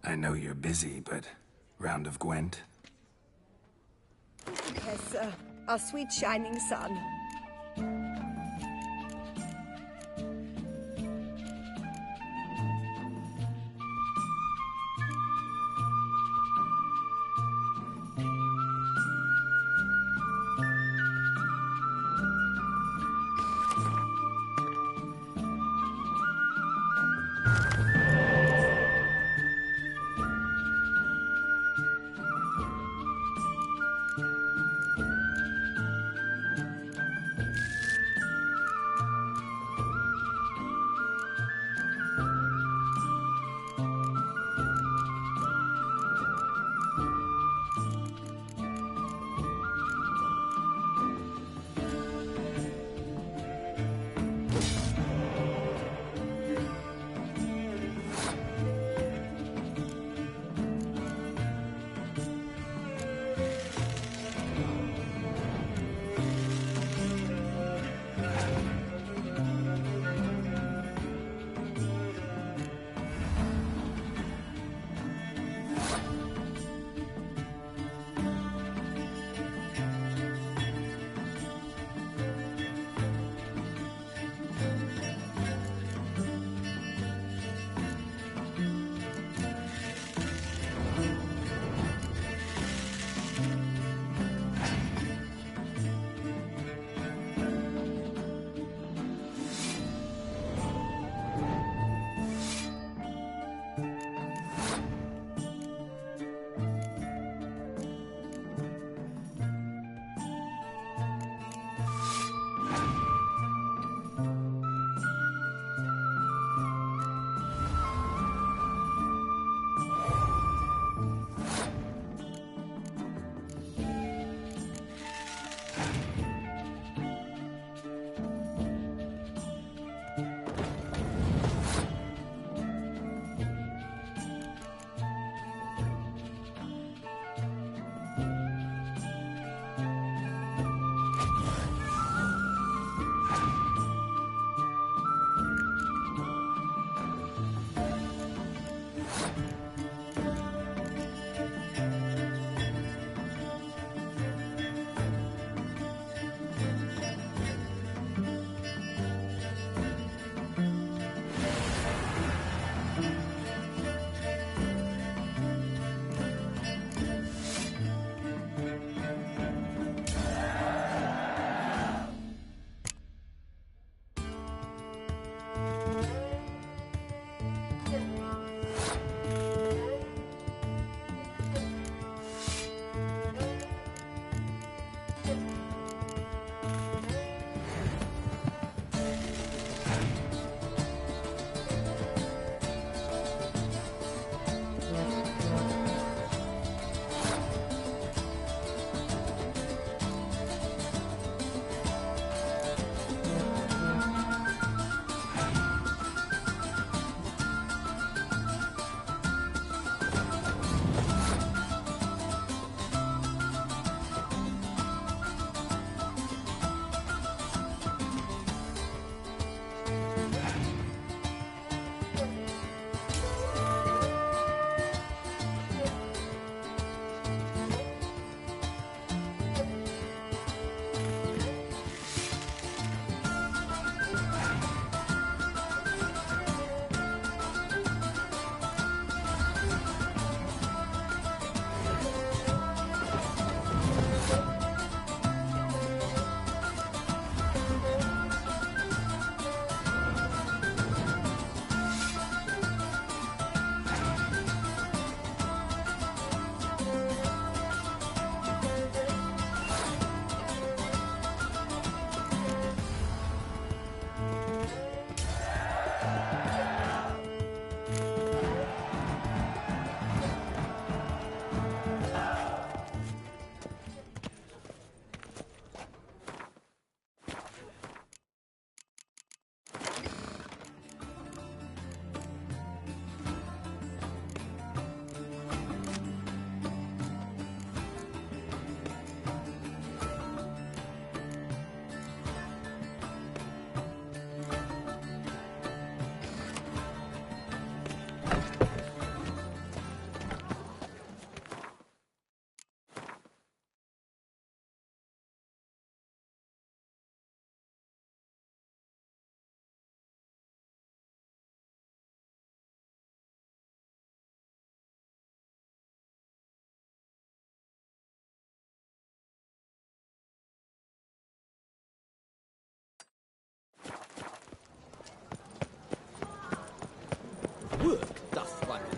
I know you're busy, but round of Gwent? Yes, our sweet shining sun.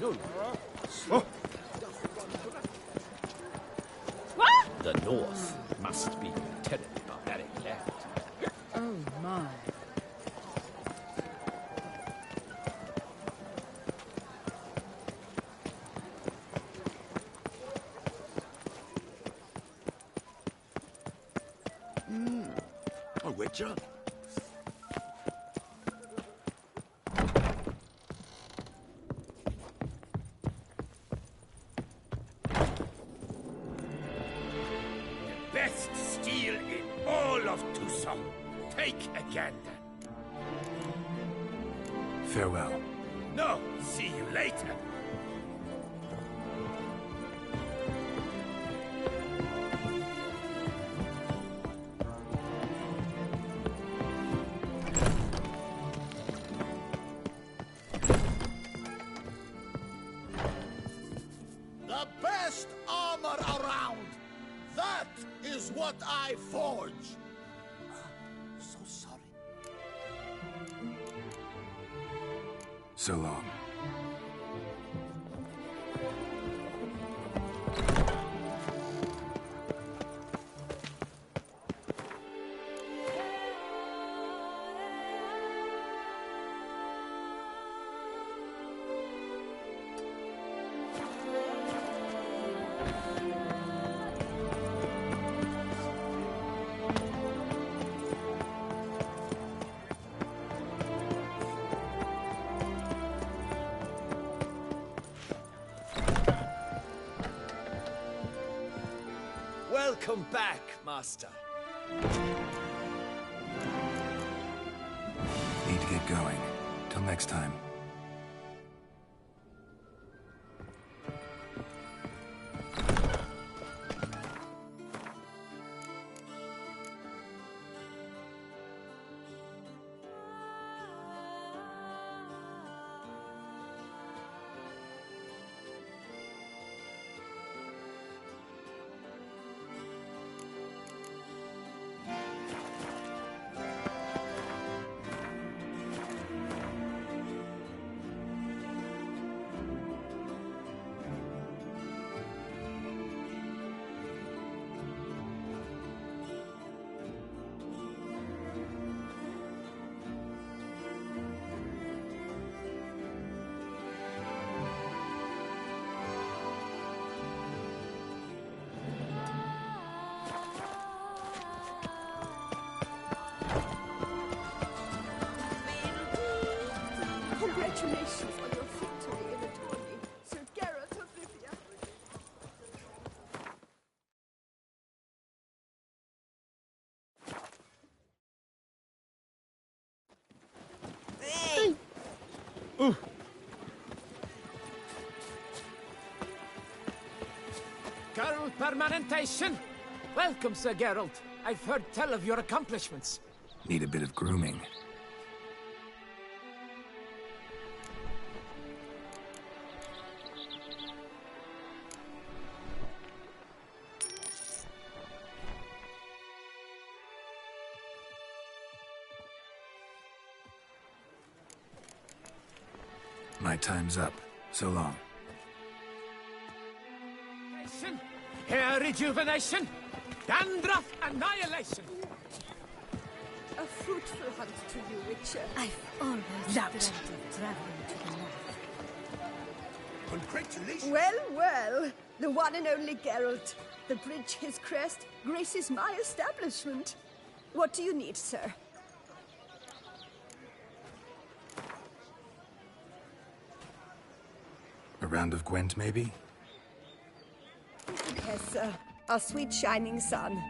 Nulf. What? The North must be a terribly barbaric land. Oh my. A witcher? Best steel in all of Tucson. Take a gander. Farewell. No, see you later. The best armor around. That is what I forge. So sorry. So long. Welcome back, Master. Need to get going. Till next time. Congratulations on your victory in the tourney, Sir Geralt of Rivia. Geralt Permanentation! Welcome, Sir Geralt. I've heard tell of your accomplishments. Need a bit of grooming. My time's up. So long. Hair rejuvenation! Dandruff annihilation! A fruitful hunt to you, Witcher. I've always dreamt of traveling to the north. Congratulations. Well, well, the one and only Geralt. The bridge his crest graces my establishment. What do you need, sir? A round of Gwent, maybe? Yes, sir. Our sweet shining sun.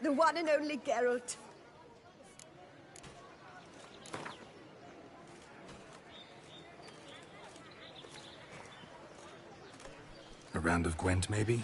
The one and only Geralt. A round of Gwent, maybe?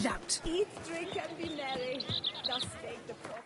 Loud. Eat, drink, and be merry. Thus spake the prophet.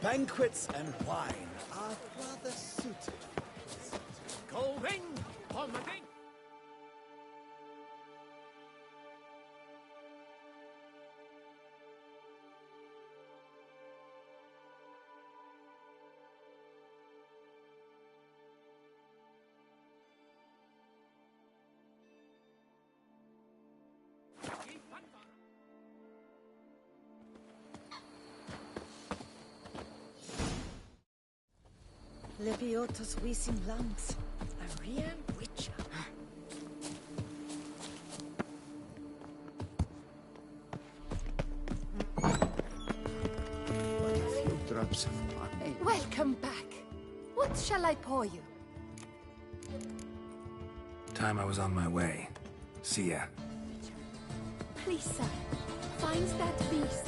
Banquets and wine are rather suited. Colvin, Holmerding. Lebiotus Weasing Lungs. A real witcher. But a few drops of wine. Welcome back. What shall I pour you? Time I was on my way. See ya. Please, sir, find that beast.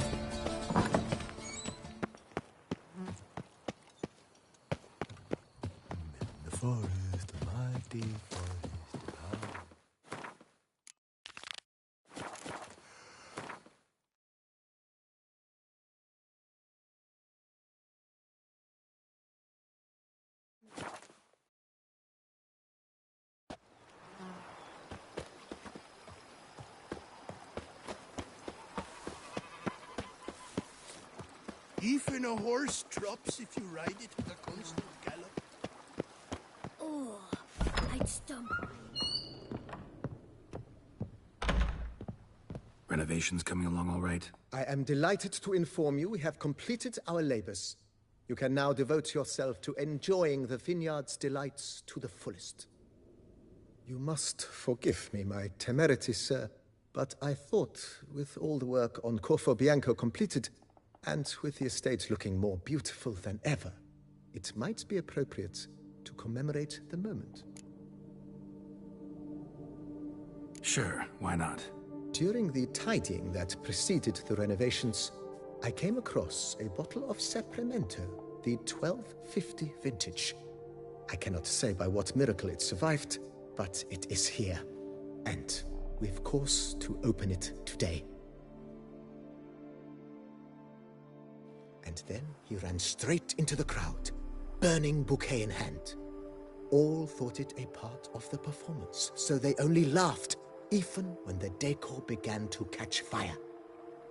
The forest, the mighty forest. Even a horse drops if you ride it at a constant gallop. Oh, I'd stump. Renovations coming along all right? I am delighted to inform you we have completed our labors. You can now devote yourself to enjoying the vineyard's delights to the fullest. You must forgive me my temerity, sir, but I thought, with all the work on Corvo Bianco completed, and with the estate looking more beautiful than ever, it might be appropriate to commemorate the moment. Sure, why not? During the tidying that preceded the renovations, I came across a bottle of Sapramento, the 1250 vintage. I cannot say by what miracle it survived, but it is here, and we've cause to open it today. And then he ran straight into the crowd, burning bouquet in hand. All thought it a part of the performance, so they only laughed, even when the decor began to catch fire.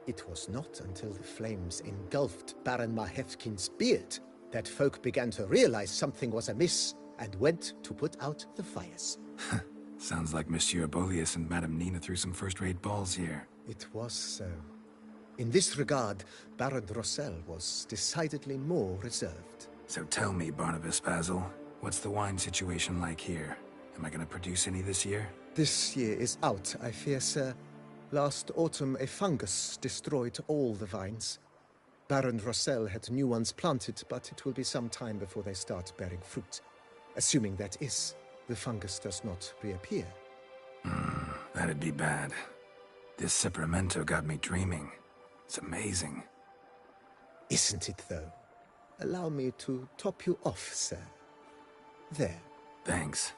It was not until the flames engulfed Baron Mahevkin's beard that folk began to realize something was amiss and went to put out the fires. Sounds like Monsieur Bolius and Madame Nina threw some first-rate balls here. It was so. In this regard, Baron Rossel was decidedly more reserved. So tell me, Barnabas Basil, what's the wine situation like here? Am I gonna produce any this year? This year is out, I fear, sir. Last autumn, a fungus destroyed all the vines. Baron Rossel had new ones planted, but it will be some time before they start bearing fruit. Assuming that is, the fungus does not reappear. That'd be bad. This Sapramento got me dreaming. It's amazing. Isn't it, though? Allow me to top you off, sir. There. Thanks.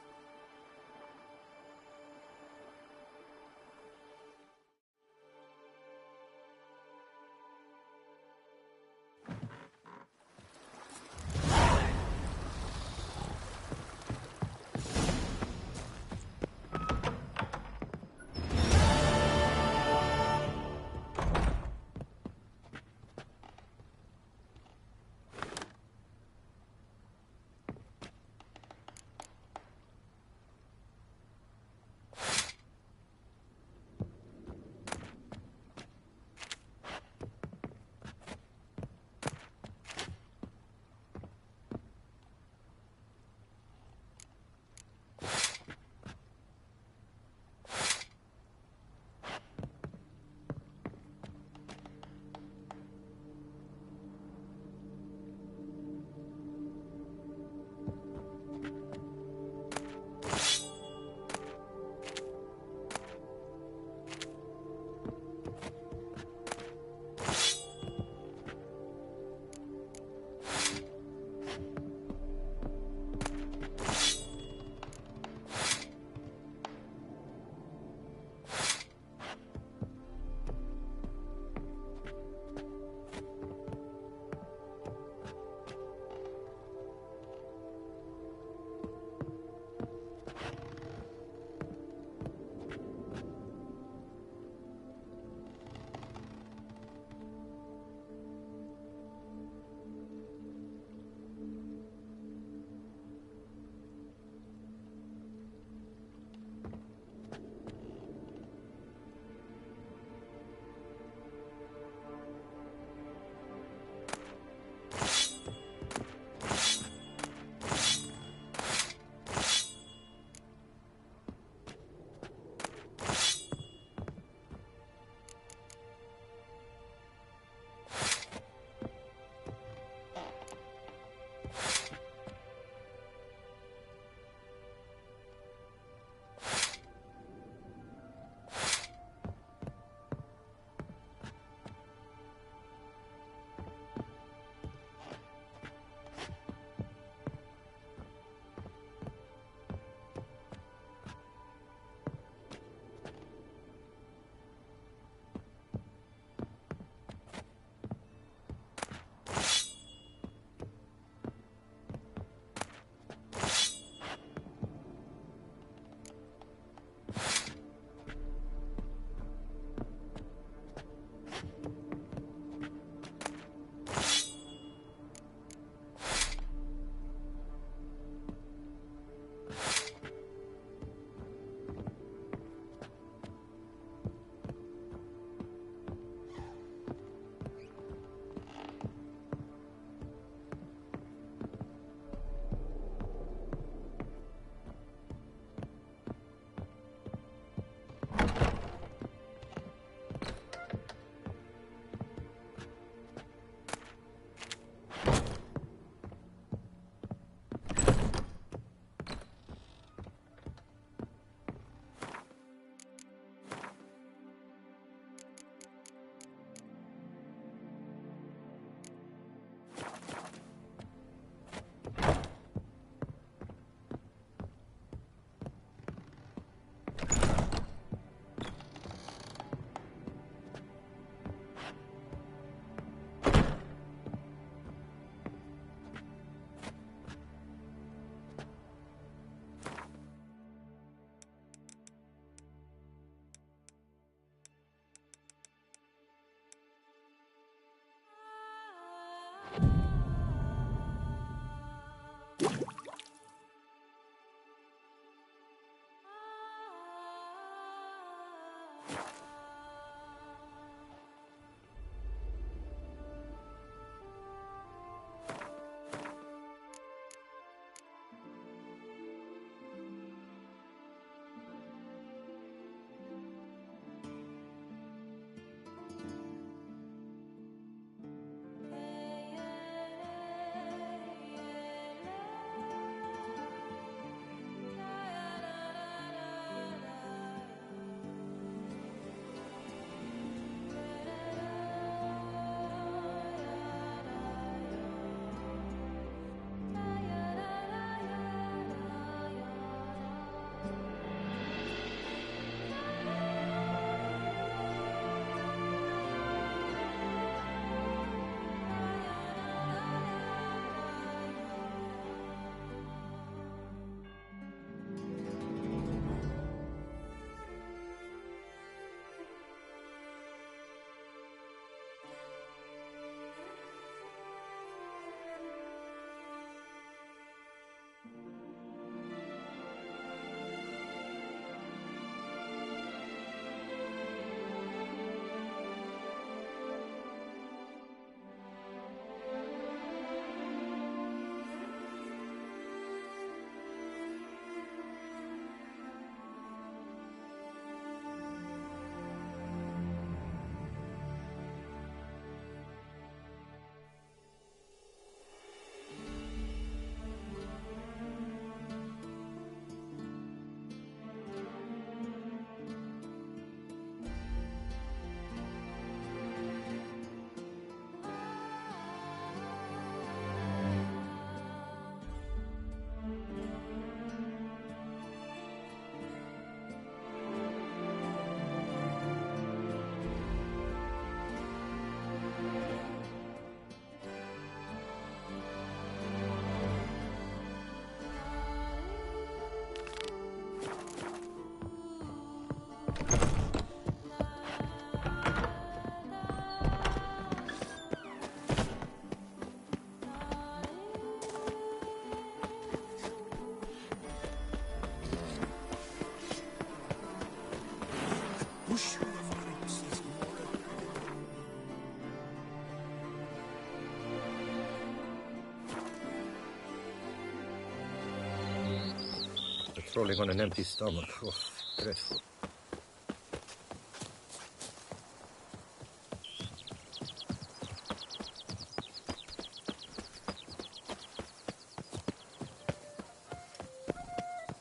Rolling on an empty stomach. Oh, dreadful.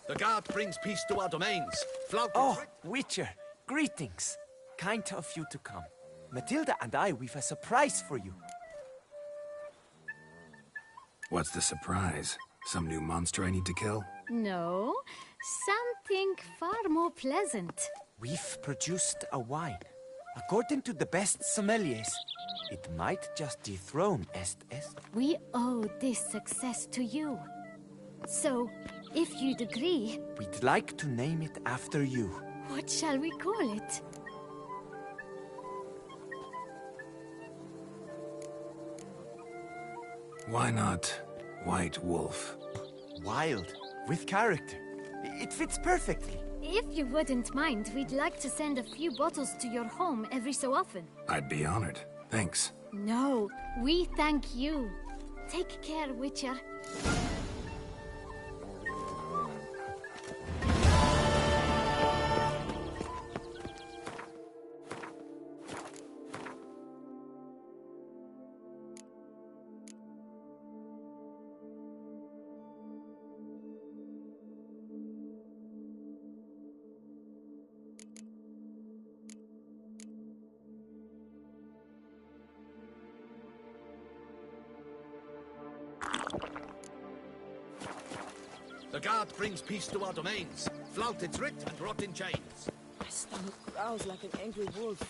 The guard brings peace to our domains. Oh, Witcher, greetings. Kind of you to come. Matilda and we've a surprise for you. What's the surprise? Some new monster I need to kill? No, something far more pleasant. We've produced a wine. According to the best sommeliers, it might just dethrone Est. We owe this success to you. So, if you'd agree... We'd like to name it after you. What shall we call it? Why not White Wolf? Wild, with character. It fits perfectly. If you wouldn't mind, we'd like to send a few bottles to your home every so often. I'd be honored. Thanks. No, we thank you. Take care, Witcher. The guard brings peace to our domains. Flout its writ and rot in chains. My stomach growls like an angry wolf.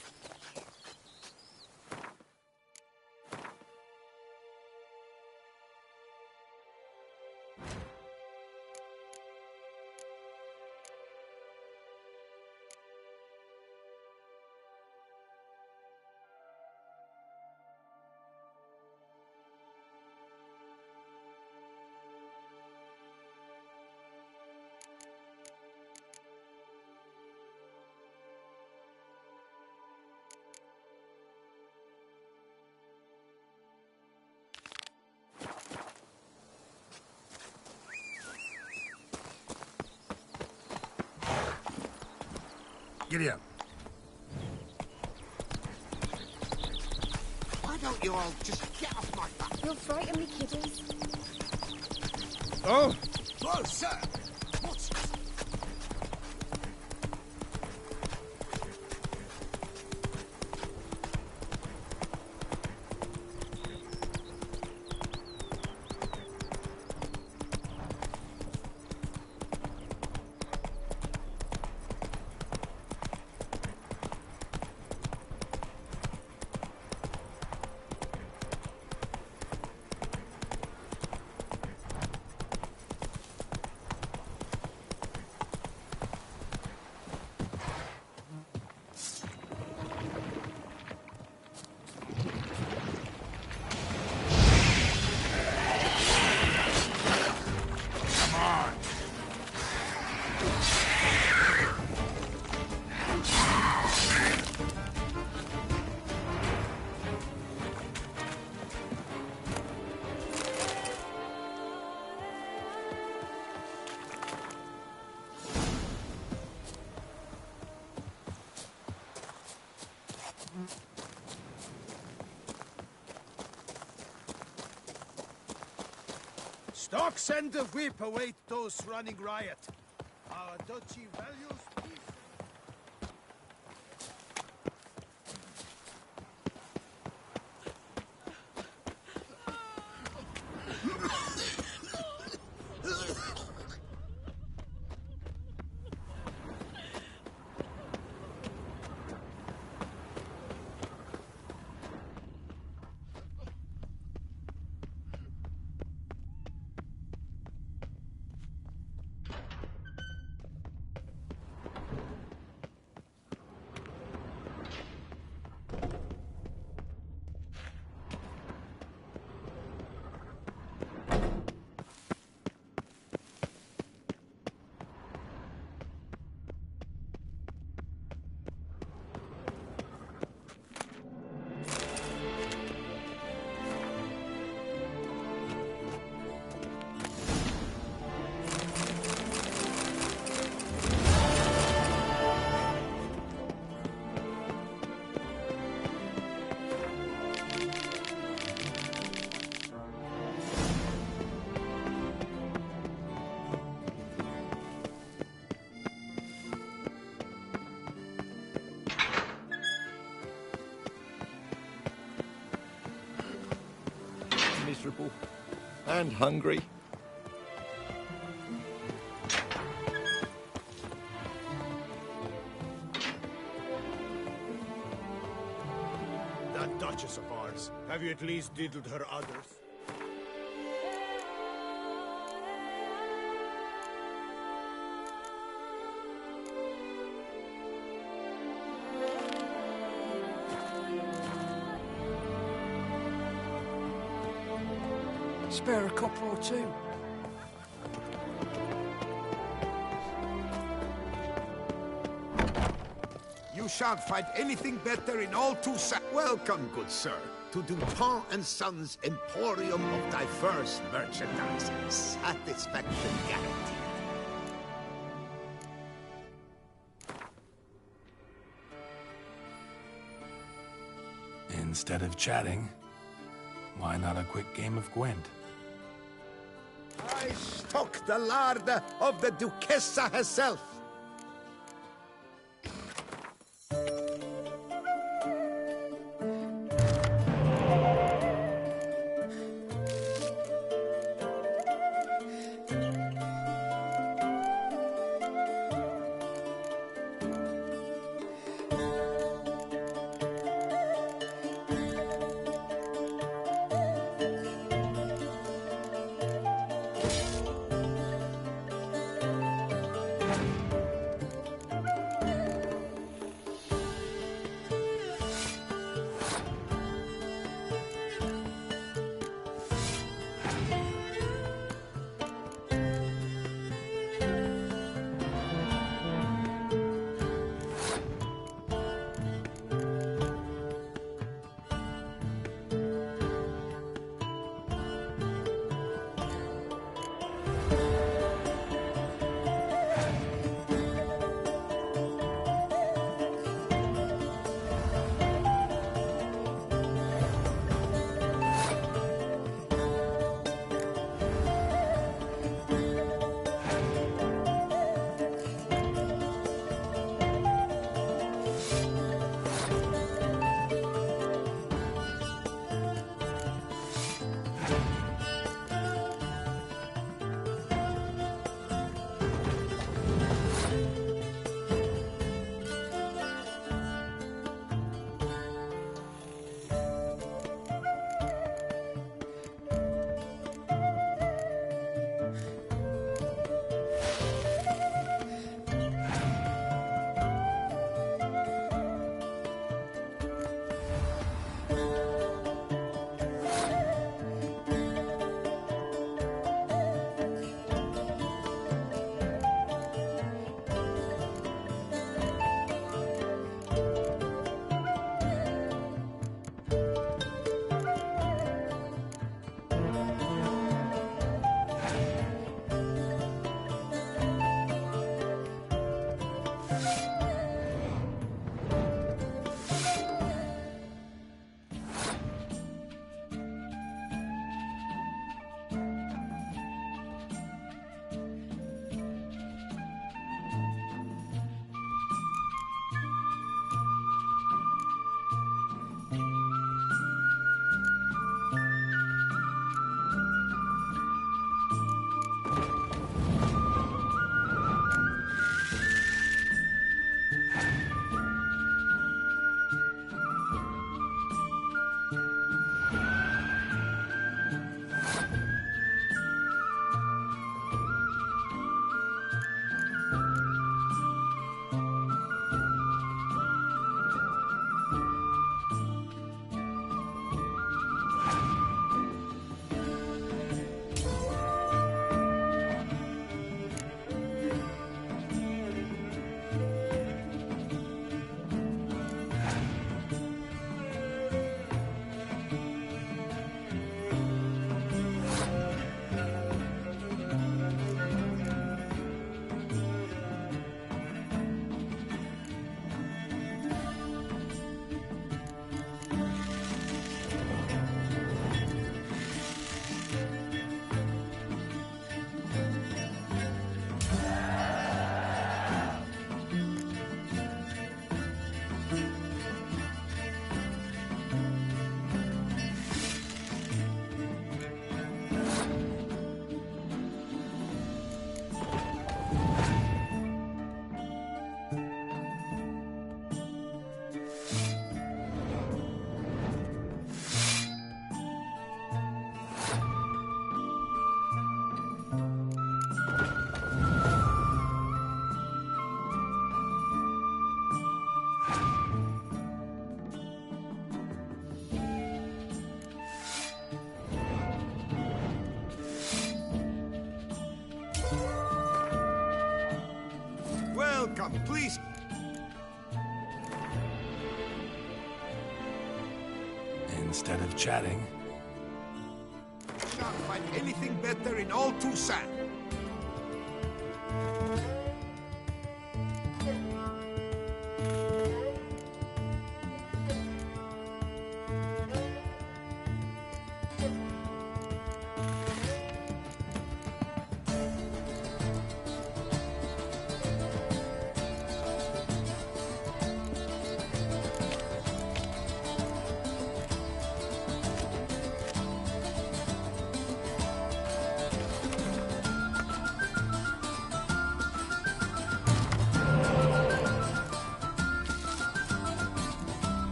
Giddy up. Why don't you all just get off my back? You'll frighten me, kiddies. Oh! Whoa, sir! What's... Stock send the whip await those running riot. Our duchy values peace. And hungry. That Duchess of ours, have you at least diddled her others? Spare a copper or two. You shan't find anything better in all Toussaint. Welcome, good sir, to Dupont and Sons' Emporium of diverse merchandise. Satisfaction guaranteed. Instead of chatting, why not a quick game of Gwent? I stock the larder of the Duchessa herself. Come, please. Instead of chatting. Can't find anything better in all Toussaint.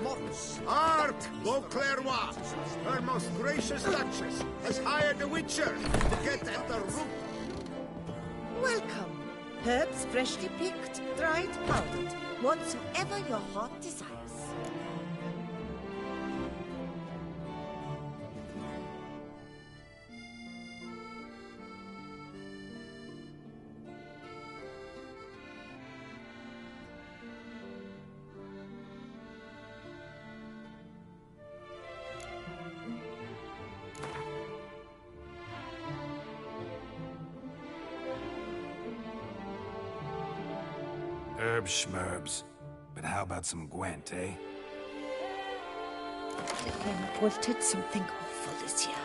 Morris. Art Beauclervois, her most gracious duchess, has hired a witcher to get at the root. Welcome. Herbs freshly picked, dried, powdered. Whatsoever your heart desires. Herbs schmerbs. But how about some Gwent, eh? The Gwent did something awful this year.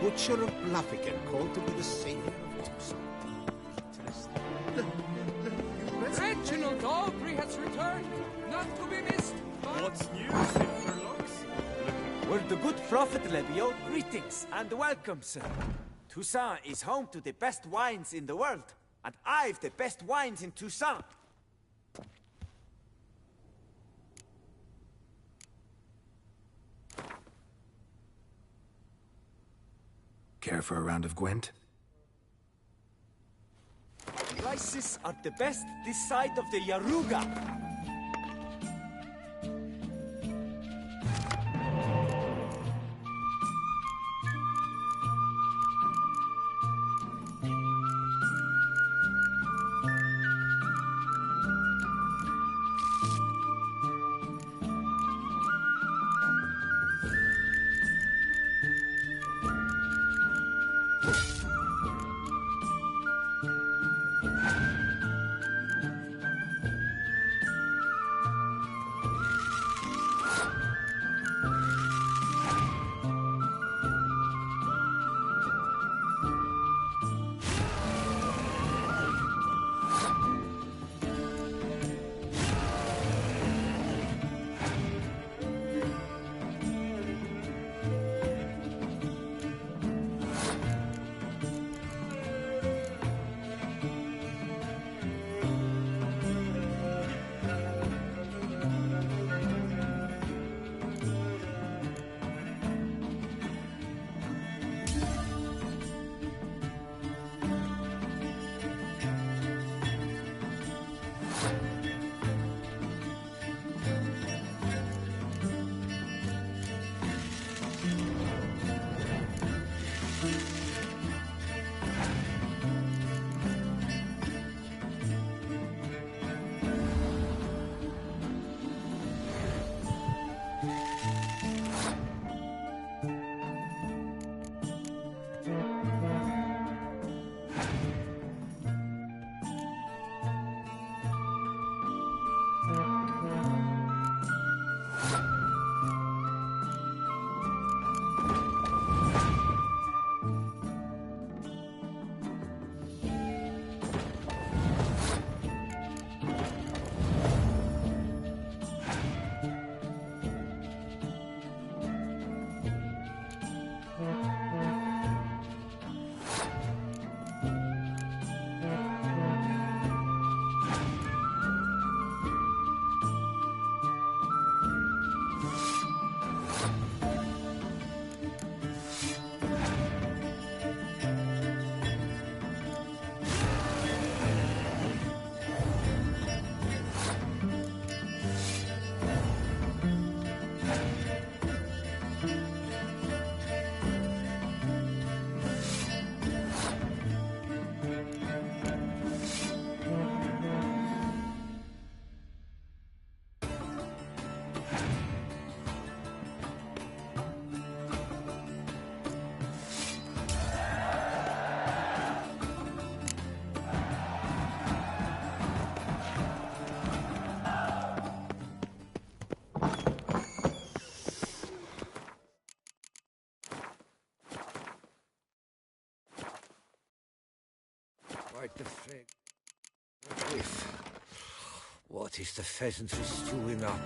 Butcher of Bluffican, called to be the savior of Tucson. Reginald Aubrey has returned, not to be missed. What's news in Furlongs? Word the good prophet Lebio, greetings and welcome, sir. Toussaint is home to the best wines in the world, and I've the best wines in Toussaint. Care for a round of Gwent? Prices are the best this side of the Yaruga. The what is the pheasantry stewing up?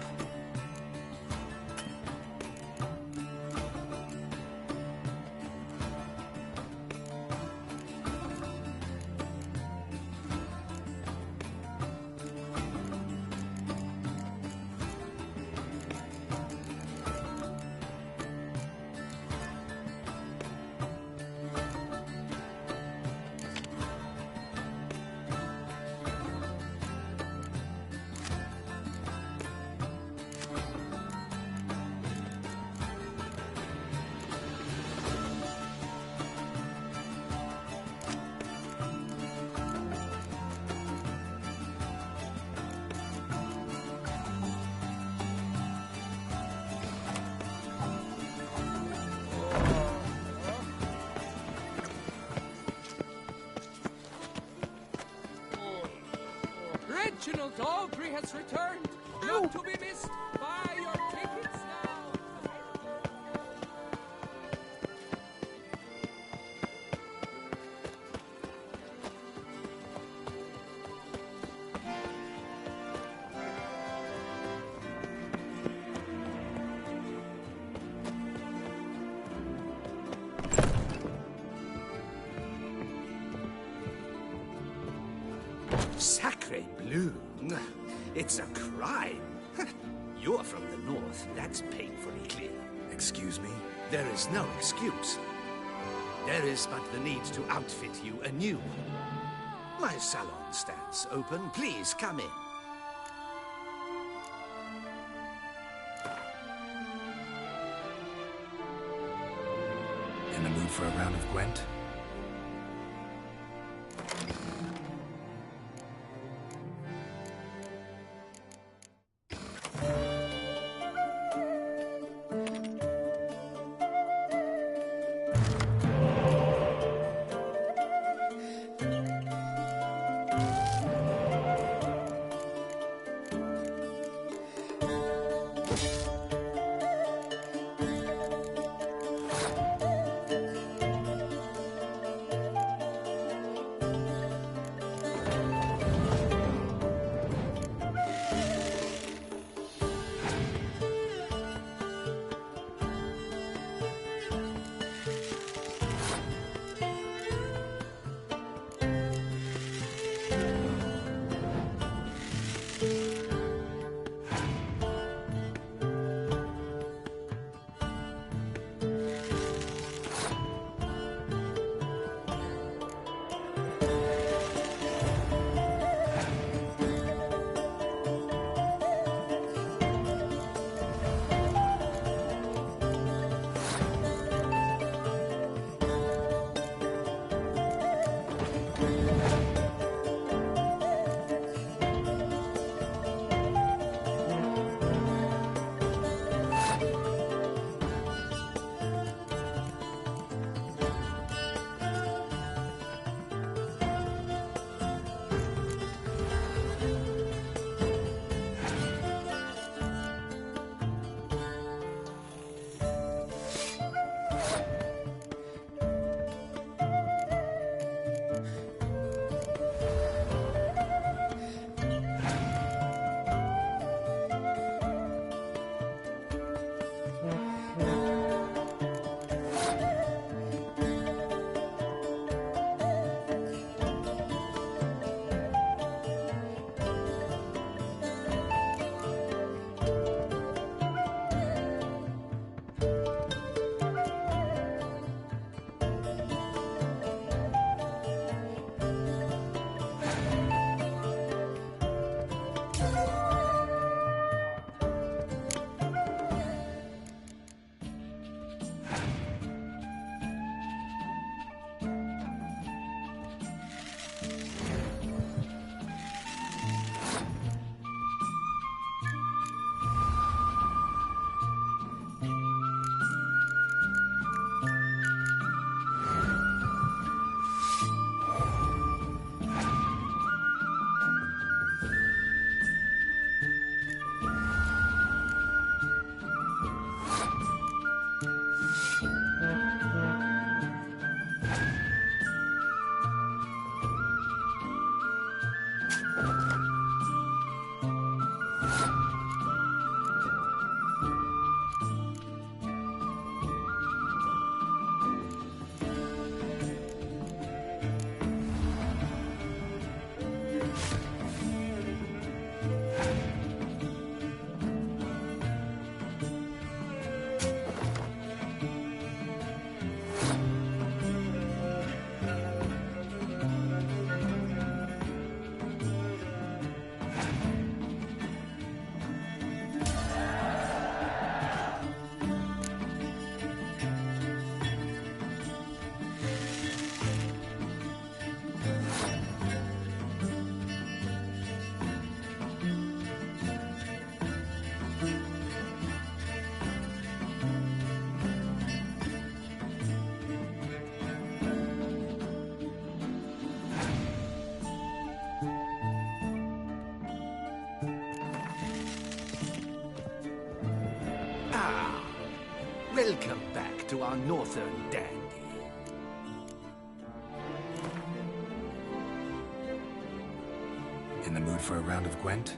Reginald Aubrey has returned, not to be missed. Buy your tickets now. Sacre bleu. It's a crime. You're from the north. That's painfully clear. Excuse me? There is no excuse. There is but the need to outfit you anew. My salon stands open. Please come in. In the mood for a round of Gwent? Welcome back to our northern dandy. In the mood for a round of Gwent?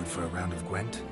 for a round of Gwent?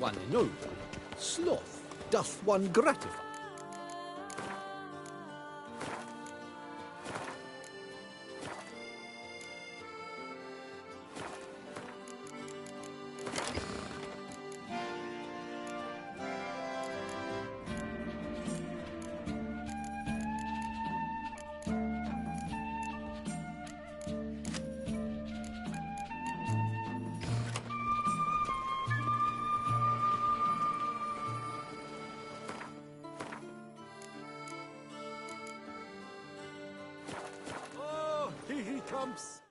one enow. Sloth doth one gratify. Here he comes.